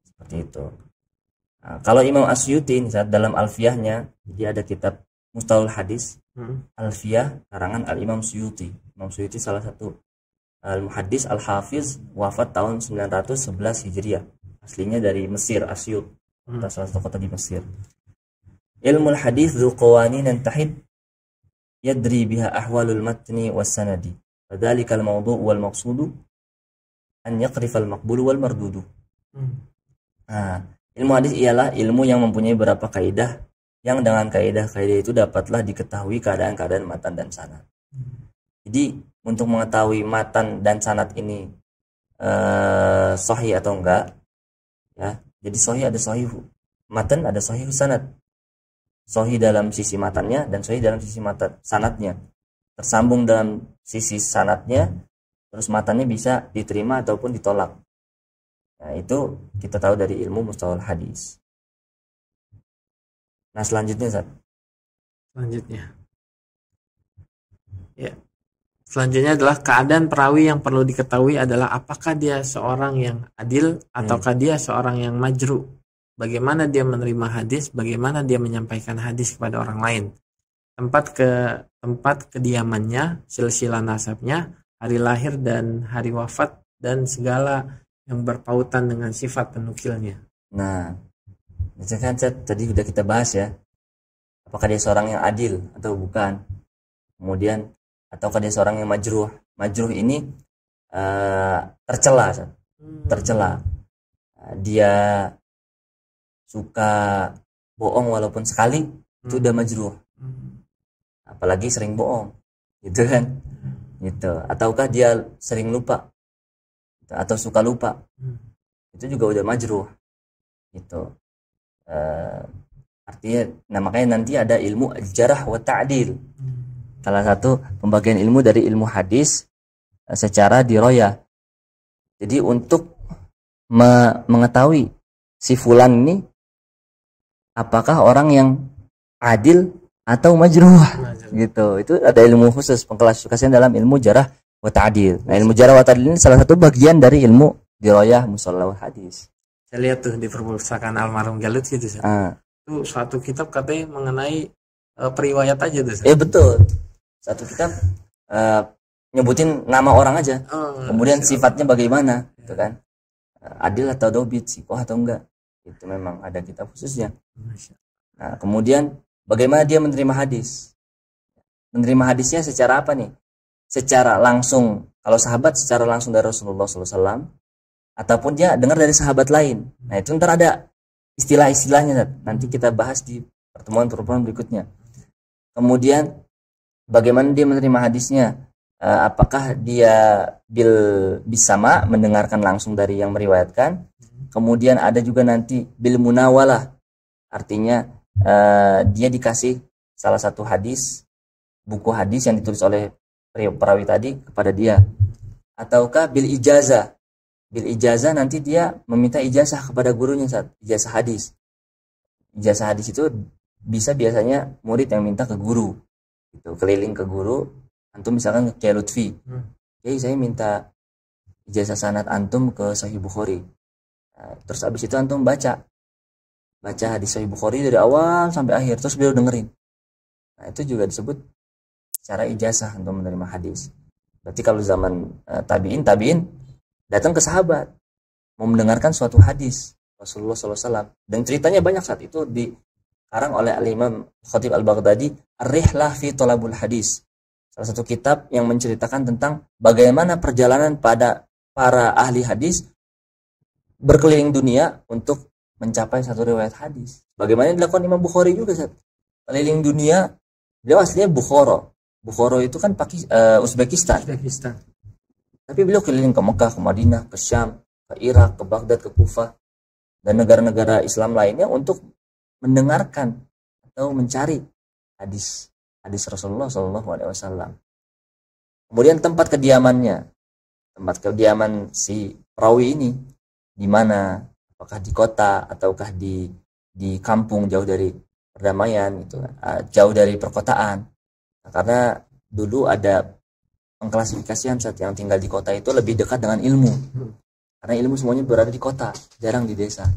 Speaker 2: Seperti itu. Nah, kalau Imam Asyuti dalam Alfiyahnya, dia ada kitab Mustalahul Hadis, Alfiyah karangan Al-Imam Suyuti. Imam Suyuti salah satu Al-Muhaddis Al-Hafiz, wafat tahun 911 Hijriah. Aslinya dari Mesir, Asyut, salah satu kota di Mesir. Ilmul hadis dzu qawanin tahid yadri biha ahwalul matni was sanadi. Fadzalika al-mawdu' wal maqsudu an yaqrifa al-maqbul wal mardudu. Nah, ilmu hadis ialah ilmu yang mempunyai beberapa kaidah, yang dengan kaidah-kaidah itu dapatlah diketahui keadaan-keadaan matan dan sanad. Jadi untuk mengetahui matan dan sanad ini sahih atau enggak, ya. Jadi sahih ada sahih matan, ada sahih sanad. Sahih dalam sisi matannya dan sahih dalam sisi sanadnya. Tersambung dalam sisi sanadnya, terus matannya bisa diterima ataupun ditolak. Nah, itu kita tahu dari ilmu mustalahul hadis. Nah, selanjutnya Zat.
Speaker 1: Ya. Selanjutnya adalah keadaan perawi yang perlu diketahui adalah apakah dia seorang yang adil ataukah dia seorang yang majru. Bagaimana dia menerima hadis, bagaimana dia menyampaikan hadis kepada orang lain. Tempat kediamannya, silsilah nasabnya, hari lahir dan hari wafat, dan segala yang berpautan dengan sifat penukilnya.
Speaker 2: Nah, misalkan tadi sudah kita bahas ya, apakah dia seorang yang adil atau bukan. Kemudian, ataukah dia seorang yang majruh. Majruh ini tercela. Dia suka bohong walaupun sekali, itu udah majruh. Apalagi sering bohong, gitu kan. Gitu. Ataukah dia sering lupa atau suka lupa, itu juga udah majruh. Gitu. Artinya, nah makanya nanti ada ilmu jarah wa ta'dil. Salah satu pembagian ilmu dari ilmu hadis secara diroyah. Jadi untuk mengetahui si fulan ini apakah orang yang adil atau majruh gitu. Itu ada ilmu khusus pengklasifikasian dalam ilmu jarah wa ta'dil. Nah, ilmu jarah wa ta'dil ini salah satu bagian dari ilmu dirayah mustalahul hadis.
Speaker 1: Saya lihat tuh di perpustakaan almarhum Galut gitu. Itu suatu kitab katanya mengenai periwayat aja tuh.
Speaker 2: Betul. Satu kitab nyebutin nama orang aja. Kemudian sifatnya bagaimana gitu kan. Adil atau dobit, sikoh atau enggak. Itu memang ada kitab khususnya. Nah, kemudian bagaimana dia menerima hadis? Menerima hadisnya secara apa nih? Secara langsung, kalau sahabat secara langsung dari Rasulullah SAW, ataupun dia dengar dari sahabat lain. Nah, itu ntar ada istilah-istilahnya. Nanti kita bahas di pertemuan-pertemuan berikutnya. Kemudian bagaimana dia menerima hadisnya? Apakah dia bisama mendengarkan langsung dari yang meriwayatkan? Kemudian ada juga nanti bil munawalah, artinya dia dikasih salah satu hadis, buku hadis yang ditulis oleh perawi tadi kepada dia. Ataukah bil ijazah. Bil ijazah nanti dia meminta ijazah kepada gurunya, ijazah hadis. Ijazah hadis itu bisa biasanya murid yang minta ke guru, gitu, keliling ke guru. Antum misalkan ke Kiai Lutfi, saya minta ijazah sanad antum ke Sahih Bukhari. Nah, terus abis itu antum baca hadis Sahih Bukhari dari awal sampai akhir, terus beliau dengerin. Nah, itu juga disebut secara ijazah untuk menerima hadis. Berarti kalau zaman tabiin datang ke sahabat mau mendengarkan suatu hadis Rasulullah SAW, dan ceritanya banyak saat itu dikarang oleh Al-Imam Khatib Al-Baghdadi, Ar-Rihlah fi Thalabul Hadis, salah satu kitab yang menceritakan tentang bagaimana perjalanan pada para ahli hadis berkeliling dunia untuk mencapai satu riwayat hadis. Bagaimana dilakukan Imam Bukhari juga, keliling dunia. Beliau aslinya Bukhara, Bukhara itu kan Uzbekistan. Tapi beliau keliling ke Mekah, ke Madinah, ke Syam, ke Irak, ke Baghdad, ke Kufah, dan negara-negara Islam lainnya untuk mendengarkan atau mencari hadis Rasulullah SAW. Kemudian tempat kediaman si perawi ini di mana? Apakah di kota ataukah di kampung jauh dari perdamaian gitu, jauh dari perkotaan. Nah, karena dulu ada pengklasifikasian saat yang tinggal di kota itu lebih dekat dengan ilmu. Karena ilmu semuanya berada di kota, jarang di desa.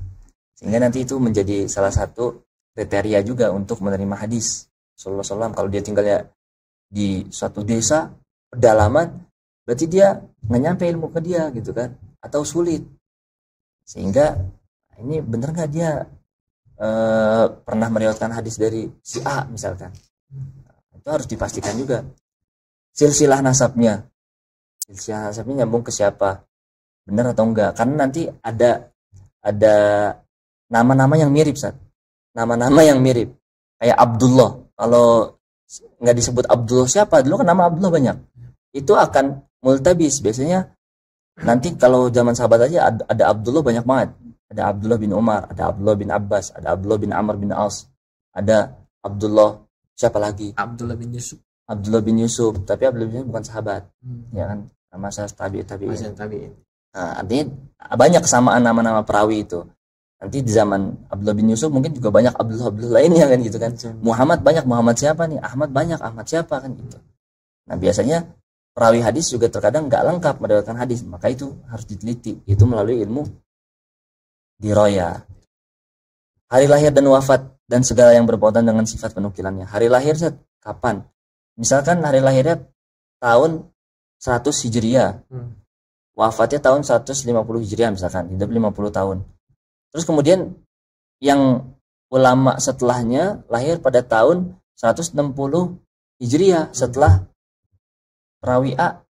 Speaker 2: Sehingga nanti itu menjadi salah satu kriteria juga untuk menerima hadis Rasulullah SAW. Kalau dia tinggalnya di suatu desa pedalaman, berarti dia nggak nyampe ilmu ke dia gitu kan, atau sulit. Sehingga ini bener nggak dia pernah meriwayatkan hadis dari si A misalkan, itu harus dipastikan juga silsilah nasabnya nyambung ke siapa, benar atau enggak. Karena nanti ada nama-nama yang mirip, nama-nama yang mirip kayak Abdullah. Kalau nggak disebut Abdullah siapa, dulu kan nama Abdullah banyak, itu akan multabis. Biasanya nanti kalau zaman sahabat aja ada Abdullah banyak banget. Ada Abdullah bin Umar, ada Abdullah bin Abbas, ada Abdullah bin Amr bin As, ada Abdullah siapa lagi?
Speaker 1: Abdullah bin Yusuf. Tapi Abdullah bin Yusuf bukan sahabat, ya kan? Masa tabi'in.
Speaker 2: Nah, artinya banyak kesamaan nama-nama perawi itu. Nanti di zaman Abdullah bin Yusuf mungkin juga banyak Abdullah lainnya kan gitu kan. Muhammad banyak, Muhammad siapa nih? Ahmad banyak, Ahmad siapa kan gitu. Nah, biasanya perawi hadis juga terkadang nggak lengkap mendapatkan hadis, maka itu harus diteliti. Itu melalui ilmu diroya. Hari lahir dan wafat dan segala yang berkaitan dengan sifat penukilannya. Hari lahir kapan? Misalkan hari lahirnya tahun 100 Hijriah. Wafatnya tahun 150 Hijriah misalkan, hidup 50 tahun. Terus kemudian yang ulama setelahnya lahir pada tahun 160 Hijriah setelah perawi A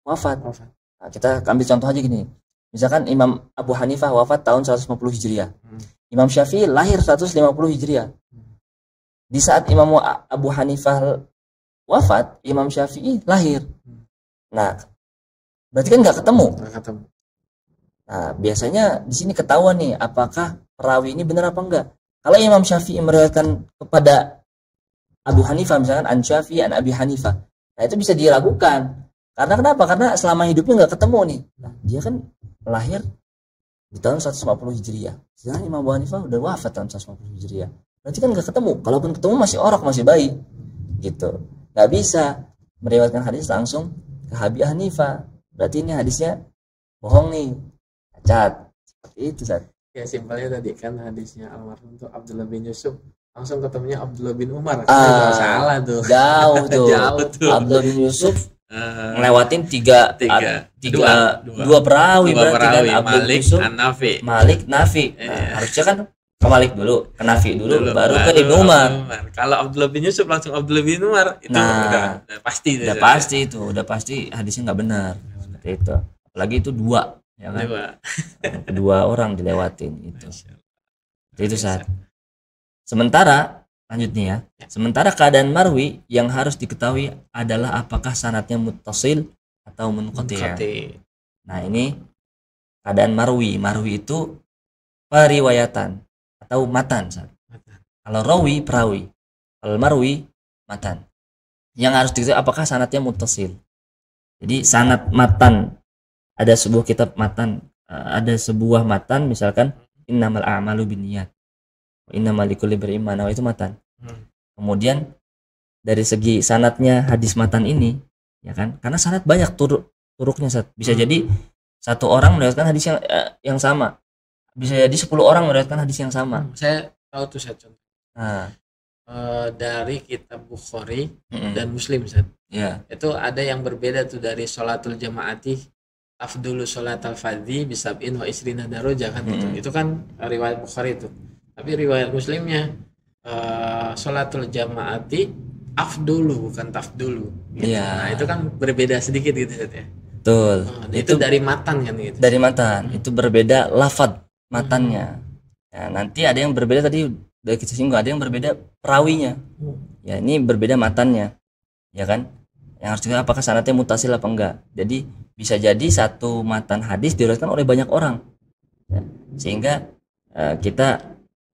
Speaker 2: wafat. Nah, kita ambil contoh aja gini. Misalkan Imam Abu Hanifah wafat tahun 150 Hijriah. Imam Syafi'i lahir 150 Hijriah. Di saat Imam Abu Hanifah wafat, Imam Syafi'i lahir. Nah, berarti kan nggak ketemu. Nah, biasanya di sini ketahuan nih apakah perawi ini benar apa enggak. Kalau Imam Syafi'i meriwayatkan kepada Abu Hanifah misalkan an Syafi'i an Abi Hanifah, nah itu bisa diragukan. Karena kenapa? Karena selama hidupnya nggak ketemu nih. Nah, dia kan lahir di tahun 150 Hijriah. Sedangkan Imam Abu Hanifah udah wafat tahun 150 Hijriah. Berarti kan nggak ketemu. Kalaupun ketemu masih orok, masih bayi. Gitu. Nggak bisa meriwayatkan hadis langsung ke Abi Hanifah. Berarti ini hadisnya bohong nih. Cacat. Seperti itu,
Speaker 1: Ya simpelnya tadi kan hadisnya almarhum tuh Abdullah bin Yusuf. Langsung ketemunya Abdullah bin Umar. Salah tuh.
Speaker 2: Jauh tuh. Abdullah bin Yusuf ngelewatin dua perawi berarti kan,
Speaker 1: Malik, Nafi.
Speaker 2: Nah, harusnya kan ke Malik dulu, ke Nafi dulu baru ke Ibnu Umar.
Speaker 1: Kalau Abdullah bin Yusuf langsung Abdullah bin Umar, itu udah pasti.
Speaker 2: Udah pasti hadisnya nggak benar. Seperti itu. Apalagi itu dua, ya kan? Kedua orang dilewatin itu. Itu saat. Sementara lanjutnya ya. Sementara keadaan marwi yang harus diketahui adalah apakah sanadnya muttasil atau munqati'. Nah, ini keadaan marwi. Marwi itu periwayatan atau matan. Kalau rawi perawi, kalau marwi matan. Yang harus diketahui apakah sanadnya muttasil. Jadi sanad matan, ada sebuah kitab matan, ada sebuah matan misalkan innamal a'malu binniyat. Innamal likulli imri'in ma nawa, itu matan. Kemudian dari segi sanadnya hadis matan ini, ya kan? Karena sanad banyak turuknya, bisa jadi satu orang meriwayatkan hadis yang sama. Bisa jadi 10 orang meriwayatkan hadis yang sama.
Speaker 1: Saya tahu tuh contoh.
Speaker 2: Nah,
Speaker 1: dari kitab Bukhari dan Muslim, ya. Itu ada yang berbeda tuh dari sholatul jamaati afdulu sholatul fardhi bisab'in wa isrina darajah kan gitu. Itu kan riwayat Bukhari itu. Tapi riwayat Muslimnya sholatul jamaati afdulu bukan tafdulu gitu.
Speaker 2: Ya.
Speaker 1: Nah, itu kan berbeda sedikit gitu ya.
Speaker 2: Betul.
Speaker 1: Itu dari matan kan gitu.
Speaker 2: Dari matan. Itu berbeda lafadz matannya. Nah, nanti ada yang berbeda tadi udah kita singgung, ada yang berbeda perawinya. Ya, ini berbeda matannya. ya kan? Yang harus diketahui apakah sanadnya mutasil apa enggak. Jadi bisa jadi satu matan hadis diriwayatkan oleh banyak orang, ya. Sehingga kita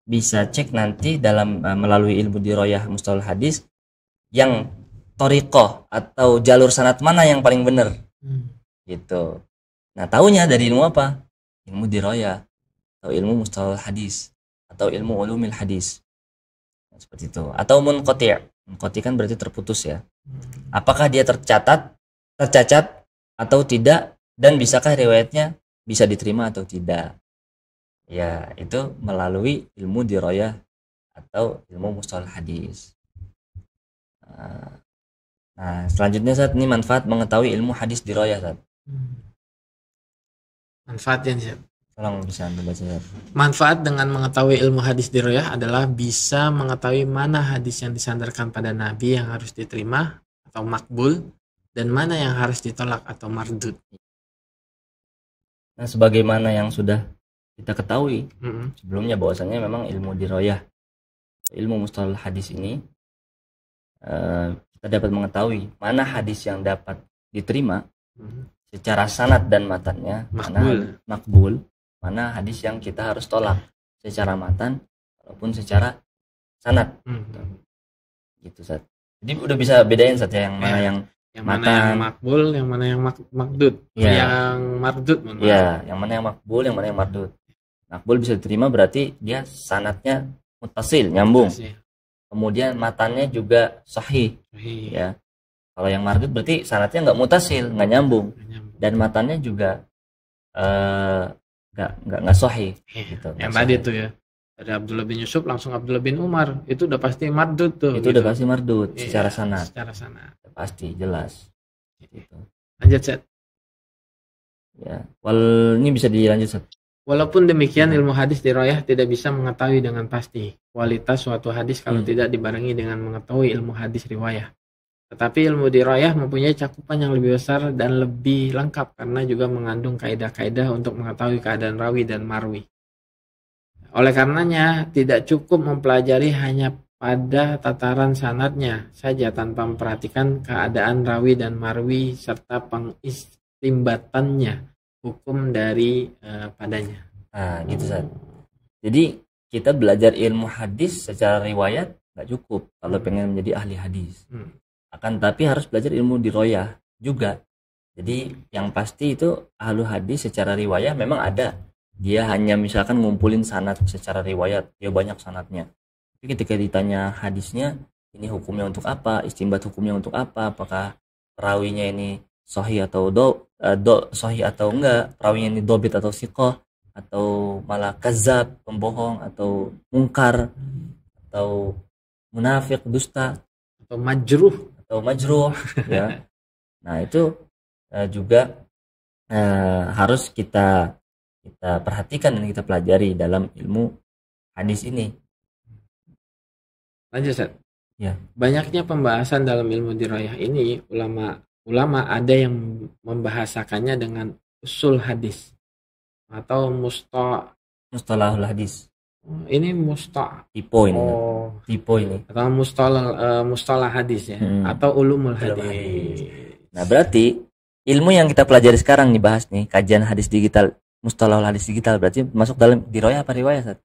Speaker 2: bisa cek nanti dalam melalui ilmu dirayah mustalah hadis yang thoriqoh atau jalur sanad mana yang paling benar, gitu. Nah, taunya dari ilmu apa? Ilmu dirayah atau ilmu mustalah hadis atau ilmu ulumil hadis, seperti itu. Atau munqati'. Munqati' kan berarti terputus, ya. Apakah dia tercatat, tercacat atau tidak, dan bisakah riwayatnya bisa diterima atau tidak? Ya, itu melalui ilmu dirayah atau ilmu mustalah hadis. Nah, selanjutnya saat ini manfaat mengetahui ilmu hadis dirayah, saat.
Speaker 1: Manfaatnya Ustaz.
Speaker 2: Tolong bisa Anda baca, Saat.
Speaker 1: Manfaat dengan mengetahui ilmu hadis dirayah adalah bisa mengetahui mana hadis yang disandarkan pada Nabi yang harus diterima atau makbul, dan mana yang harus ditolak atau mardud.
Speaker 2: Nah, sebagaimana yang sudah kita ketahui sebelumnya bahwasanya memang ilmu dirayah, ilmu mustalah hadis ini kita dapat mengetahui mana hadis yang dapat diterima secara sanad dan matannya, mana makbul, mana hadis yang kita harus tolak secara matan walaupun secara sanad. Gitu, Sat. Jadi udah bisa bedain, Sat, ya, yang mana yang
Speaker 1: mana yang makbul, yang mana yang makdud, yang mardud.
Speaker 2: Iya, yang mana yang makbul, yang mana yang mardud. Makbul bisa diterima berarti dia sanadnya muttasil, nyambung. Kemudian matannya juga sahih. Ya. Kalau yang mardud berarti sanadnya nggak muttasil, nggak nyambung. Dan matannya juga nggak sahih. Gitu,
Speaker 1: yang tadi tuh, ya, dari Abdullah bin Yusuf langsung Abdullah bin Umar, itu udah pasti mardud tuh.
Speaker 2: Itu gitu. Udah pasti mardud secara sanad.
Speaker 1: Secara sanad.
Speaker 2: Pasti jelas. Gitu.
Speaker 1: Lanjut, Set.
Speaker 2: Ya, ini bisa dilanjut, Set.
Speaker 1: Walaupun demikian, ilmu hadis dirayah tidak bisa mengetahui dengan pasti kualitas suatu hadis kalau tidak dibarengi dengan mengetahui ilmu hadis riwayah. Tetapi ilmu dirayah mempunyai cakupan yang lebih besar dan lebih lengkap karena juga mengandung kaidah-kaidah untuk mengetahui keadaan rawi dan marwi. Oleh karenanya, tidak cukup mempelajari hanya pada tataran sanadnya saja tanpa memperhatikan keadaan rawi dan marwi serta pengistimbatannya hukum dari padanya.
Speaker 2: Nah, gitu, Sat. Jadi kita belajar ilmu hadis secara riwayat nggak cukup kalau pengen menjadi ahli hadis. Akan tapi harus belajar ilmu dirayah juga. Jadi yang pasti itu ahli hadis secara riwayah memang ada. Dia hanya misalkan ngumpulin sanad secara riwayat, dia banyak sanadnya. Tapi ketika ditanya hadisnya, ini hukumnya untuk apa, istimbat hukumnya untuk apa, apakah perawinya ini sahih atau sahih atau enggak, perawinya ini dobit atau siqah, atau malah kazab, pembohong, atau mungkar, atau munafik, dusta,
Speaker 1: atau majruh,
Speaker 2: ya. Nah, itu juga harus kita perhatikan dan kita pelajari dalam ilmu hadis ini.
Speaker 1: Lanjut, Ustaz.
Speaker 2: Ya.
Speaker 1: Banyaknya pembahasan dalam ilmu dirayah ini, ulama ada yang membahasakannya dengan usul hadis atau mustalahul hadis. Ini tipe ini. Atau mustalah hadis, ya, atau ulumul hadis.
Speaker 2: Nah, berarti ilmu yang kita pelajari sekarang nih, bahas nih, kajian hadis digital, mustalahul hadis digital, berarti masuk dalam dirayah apa riwayah, Sat?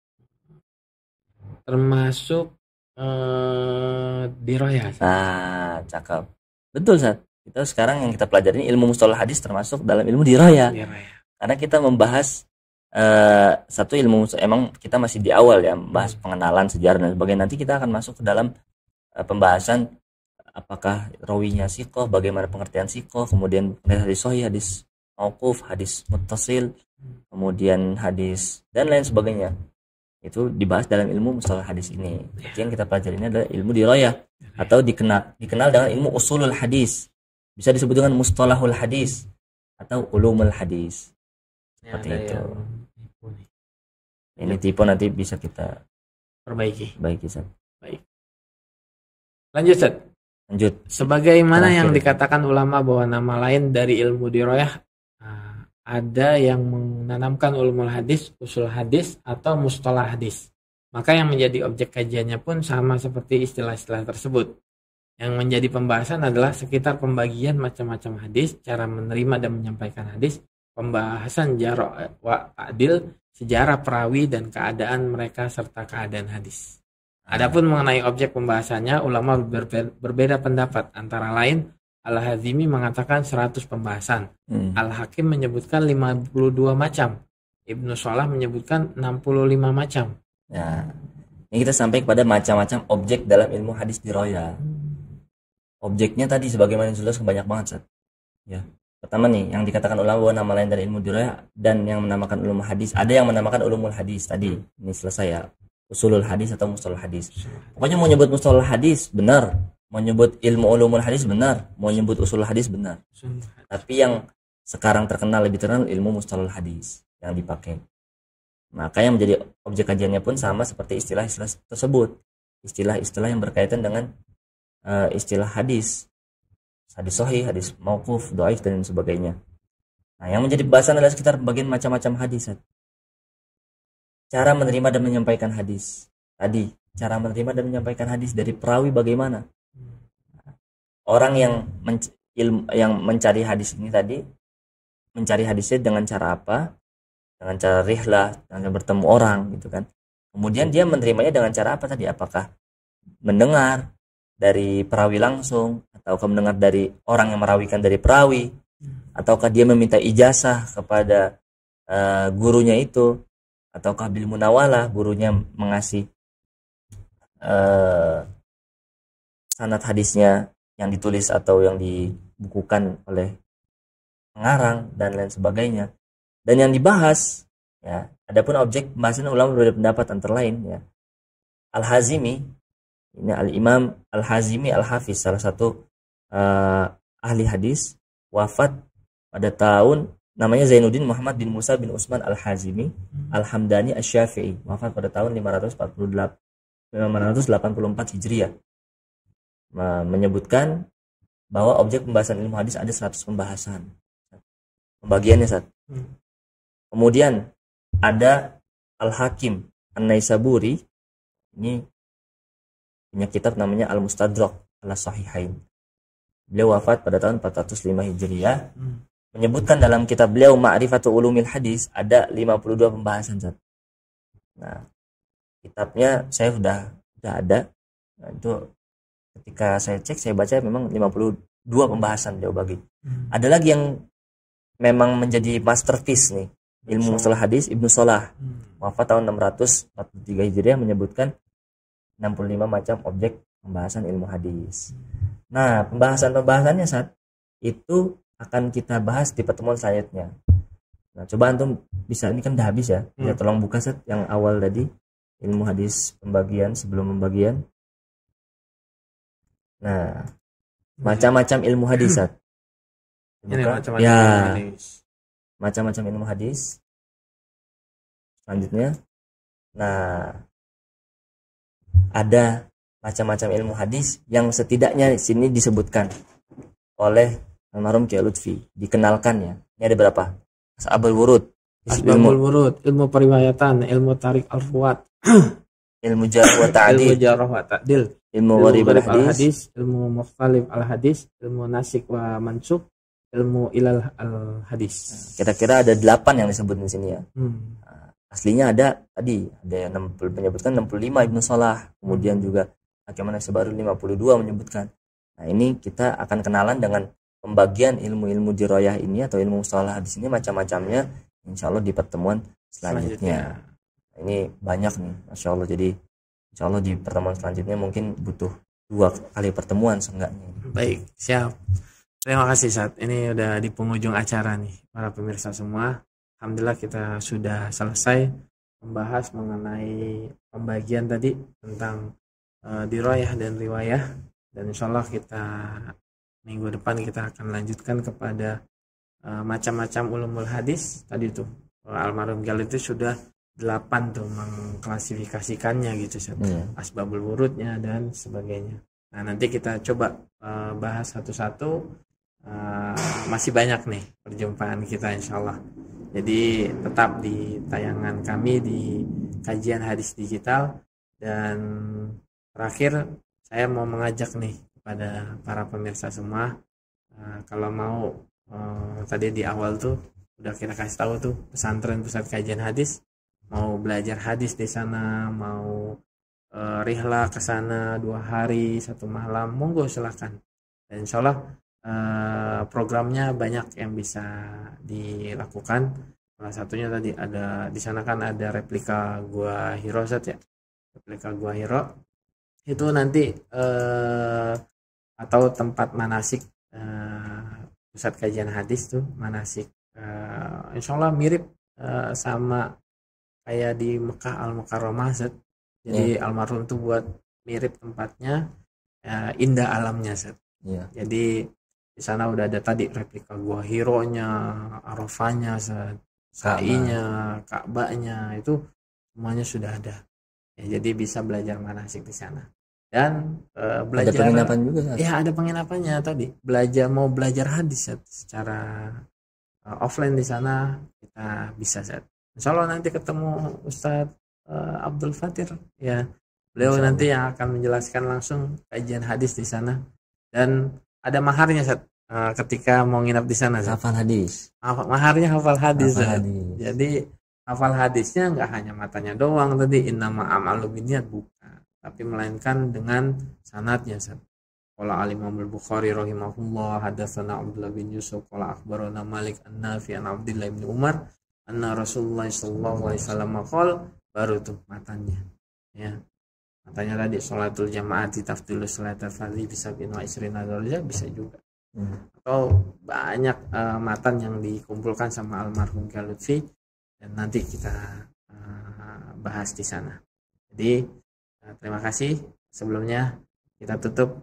Speaker 1: Termasuk dirayah.
Speaker 2: Nah, cakep. Betul, Sat. Kita sekarang yang kita pelajari ilmu mustalah hadis termasuk dalam ilmu dirayah. Karena kita membahas satu ilmu, emang kita masih di awal, ya, membahas pengenalan, sejarah dan sebagainya. Nanti kita akan masuk ke dalam pembahasan apakah rawinya siqah, bagaimana pengertian siqah, kemudian hadis sahih, hadis mauquf, hadis muttasil, kemudian hadis dan lain sebagainya. Itu dibahas dalam ilmu mustalah hadis ini. Jadi yang kita pelajari ini adalah ilmu dirayah atau dikenal dengan ilmu usulul hadis. Bisa disebut dengan mustalahul hadis atau ulumul hadis. Seperti itu. Ini tipe nanti bisa kita
Speaker 1: perbaiki.
Speaker 2: Sat.
Speaker 1: Baik. Lanjut, Sat.
Speaker 2: Lanjut.
Speaker 1: Sebagaimana yang dikatakan ulama bahwa nama lain dari ilmu dirayah, ada yang menanamkan ulumul hadis, usul hadis, atau mustalah hadis. Maka yang menjadi objek kajiannya pun sama seperti istilah-istilah tersebut. Yang menjadi pembahasan adalah sekitar pembagian macam-macam hadis, cara menerima dan menyampaikan hadis, pembahasan jarh wa ta'dil, sejarah perawi dan keadaan mereka serta keadaan hadis. Adapun mengenai objek pembahasannya, ulama berbeda pendapat. Antara lain, Al-Hazimi mengatakan 100 pembahasan. Al-Hakim menyebutkan 52 macam. Ibnu Shalah menyebutkan 65 macam.
Speaker 2: Nah, ini kita sampai kepada macam-macam objek dalam ilmu hadis dirayah. Objeknya tadi sebagaimana jelas banyak banget, Sat. Ya. Pertama nih, yang dikatakan ulama bahwa nama lain dari ilmu dirayah dan yang menamakan ulumul hadis. Ada yang menamakan ulumul hadis tadi. Ini selesai ya. Usulul hadis atau mustalah hadis. Pokoknya mau nyebut mustalah hadis benar, mau nyebut ilmu ulumul hadis benar, mau nyebut usul hadis benar. Tapi yang sekarang terkenal lebih terkenal ilmu mustalah hadis yang dipakai. Maka yang menjadi objek kajiannya pun sama seperti istilah-istilah tersebut. Istilah-istilah yang berkaitan dengan istilah hadis sahih, hadis mauquf, dhaif dan sebagainya. Nah, yang menjadi pembahasan adalah sekitar bagian macam-macam hadis. Cara menerima dan menyampaikan hadis. Tadi, cara menerima dan menyampaikan hadis dari perawi bagaimana? Orang yang mencari hadis ini tadi, mencari hadisnya dengan cara apa? Dengan cara rihlah, dengan bertemu orang gitu kan. Kemudian dia menerimanya dengan cara apa tadi? Apakah mendengar dari perawi langsung, ataukah mendengar dari orang yang merawikan dari perawi, ataukah dia meminta ijazah kepada gurunya itu, ataukah bil munawalah, gurunya mengasih sanad hadisnya yang ditulis atau yang dibukukan oleh pengarang dan lain sebagainya. Dan yang dibahas ya, adapun objek pembahasan ulama berbeda pendapat antara lain ya. Al-Hazimi, ini Al-Imam Al-Hazimi Al-Hafiz, salah satu ahli hadis, wafat pada tahun, namanya Zainuddin Muhammad bin Musa bin Utsman Al-Hazimi Al-Hamdani Asy-Syafi'i, wafat pada tahun 584 Hijriah, menyebutkan bahwa objek pembahasan ilmu hadis ada 100 pembahasan. Pembagiannya saat. Kemudian ada Al-Hakim An-Naisaburi, ini punya kitab namanya Al-Mustadrak Al-Sahihain. Beliau wafat pada tahun 405 Hijriah. Menyebutkan dalam kitab beliau Ma'rifatul Ulumil Hadis ada 52 pembahasan. Nah, kitabnya saya sudah ada. Nah, itu ketika saya cek, saya baca memang 52 pembahasan beliau bagi. Ada lagi yang memang menjadi masterpiece nih, ilmu mustalah hadis, Ibnu Shalah. Wafat tahun 643 Hijriah, menyebutkan 65 macam objek pembahasan ilmu hadis. Nah, pembahasannya saat itu akan kita bahas di pertemuan selanjutnya. Nah, coba antum bisa, ini kan udah habis ya. Ya, tolong buka set yang awal tadi, ilmu hadis pembagian sebelum pembagian. Nah, macam-macam ilmu hadis set.
Speaker 1: Ini macam-macam
Speaker 2: ya,
Speaker 1: ilmu hadis.
Speaker 2: Macam-macam ilmu hadis. Selanjutnya, nah, ada macam-macam ilmu hadis yang setidaknya di sini disebutkan oleh almarhum Kiai Lutfi, dikenalkan ya. Ini ada berapa? Asbabul Wurud,
Speaker 1: ilmu periwayatan, ilmu tarik al-ruwat,
Speaker 2: ilmu jarh wa ta'dil, ilmu gharib al-hadis,
Speaker 1: ilmu mukhtalif al-hadis, ilmu nasik wa mansukh, ilmu ilal al-hadis.
Speaker 2: Kira-kira ada 8 yang disebut di sini ya. Aslinya ada tadi, ada yang menyebutkan 65 Ibnu Shalah, kemudian juga Hakim An-Naisaburi 52 menyebutkan. Nah, ini kita akan kenalan dengan pembagian ilmu-ilmu dirayah ini atau ilmu mustalah hadis ini macam-macamnya, insyaallah di pertemuan selanjutnya. Nah, ini banyak nih, masya Allah. Jadi insyaallah di pertemuan selanjutnya mungkin butuh 2 kali pertemuan seenggaknya.
Speaker 1: Baik, siap. Terima kasih Sat. Ini udah di penghujung acara nih, para pemirsa semua. Alhamdulillah kita sudah selesai membahas mengenai pembagian tadi tentang dirayah dan riwayah, dan insyaallah kita minggu depan kita akan lanjutkan kepada macam-macam ulumul hadis. Tadi tuh almarhum Gal itu sudah 8 tuh mengklasifikasikannya gitu, asbabul wurudnya dan sebagainya. Nah, nanti kita coba bahas satu-satu. Masih banyak nih perjumpaan kita insyaallah. Jadi tetap di tayangan kami di kajian hadis digital. Dan terakhir saya mau mengajak nih kepada para pemirsa semua. Kalau mau tadi di awal tuh udah kita kasih tahu tuh pesantren pusat kajian hadis, mau belajar hadis di sana, mau rihlah ke sana 2 hari 1 malam, monggo silakan. Dan insya Allah programnya banyak yang bisa dilakukan. Salah satunya tadi ada di sana kan ada replika Gua Hiro Zat ya, replika Gua Hiro itu nanti atau tempat manasik pusat kajian hadis tuh manasik insya Allah mirip sama kayak di Mekah Al-Mukarramah Zat. Jadi almarhum tuh buat mirip tempatnya, indah alamnya Zat. Jadi di sana udah ada tadi replika Gua Hiro-nya, Arafahnya, Sa'inya, Ka'bahnya, itu semuanya sudah ada. Ya, jadi bisa belajar manasik di sana. Dan belajar
Speaker 2: ada penginapan juga Zat.
Speaker 1: Ya, ada penginapannya tadi. Mau belajar hadis Zat, secara offline di sana kita bisa Zat. Insya Allah nanti ketemu Ustadz Abdul Fatir ya. Beliau nanti yang akan menjelaskan langsung kajian hadis di sana. Dan ada maharnya Zat. Ketika mau nginap di sana Zat.
Speaker 2: Hafal hadis.
Speaker 1: Maharnya hafal hadis. Jadi hafal hadisnya nggak hanya matanya doang tadi innama a'malu binniyat, bukan, tapi melainkan dengan sanadnya Zat. Qala al-Imam al-Bukhari rahimahullah hadatsana Abdullah bin Yusuf qala akhbarana Malik an-Nafi an Abdullah bin Umar anna Rasulullah sallallahu alaihi wasallam qala, baru tuh matanya ya. Matanya tadi sholatul jamaati tafdilu sholatul fardhi bisa bin wa isrina darajah, bisa juga. Atau banyak matan yang dikumpulkan sama almarhum Kiai Lutfi dan nanti kita bahas di sana. Jadi terima kasih. Sebelumnya kita tutup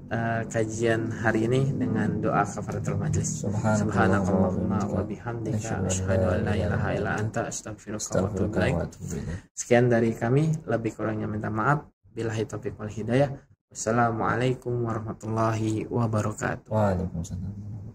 Speaker 1: kajian hari ini dengan doa kafaratul majlis. Subhanakallahumma wa bihamdika asyhadu an la ilaha illa anta astaghfiruka wa atubu ilaik. Sekian dari kami, lebih kurangnya minta maaf. Billahi taufiq wal hidayah. Wassalamualaikum warahmatullahi wabarakatuh.
Speaker 2: Waalaikumsalam.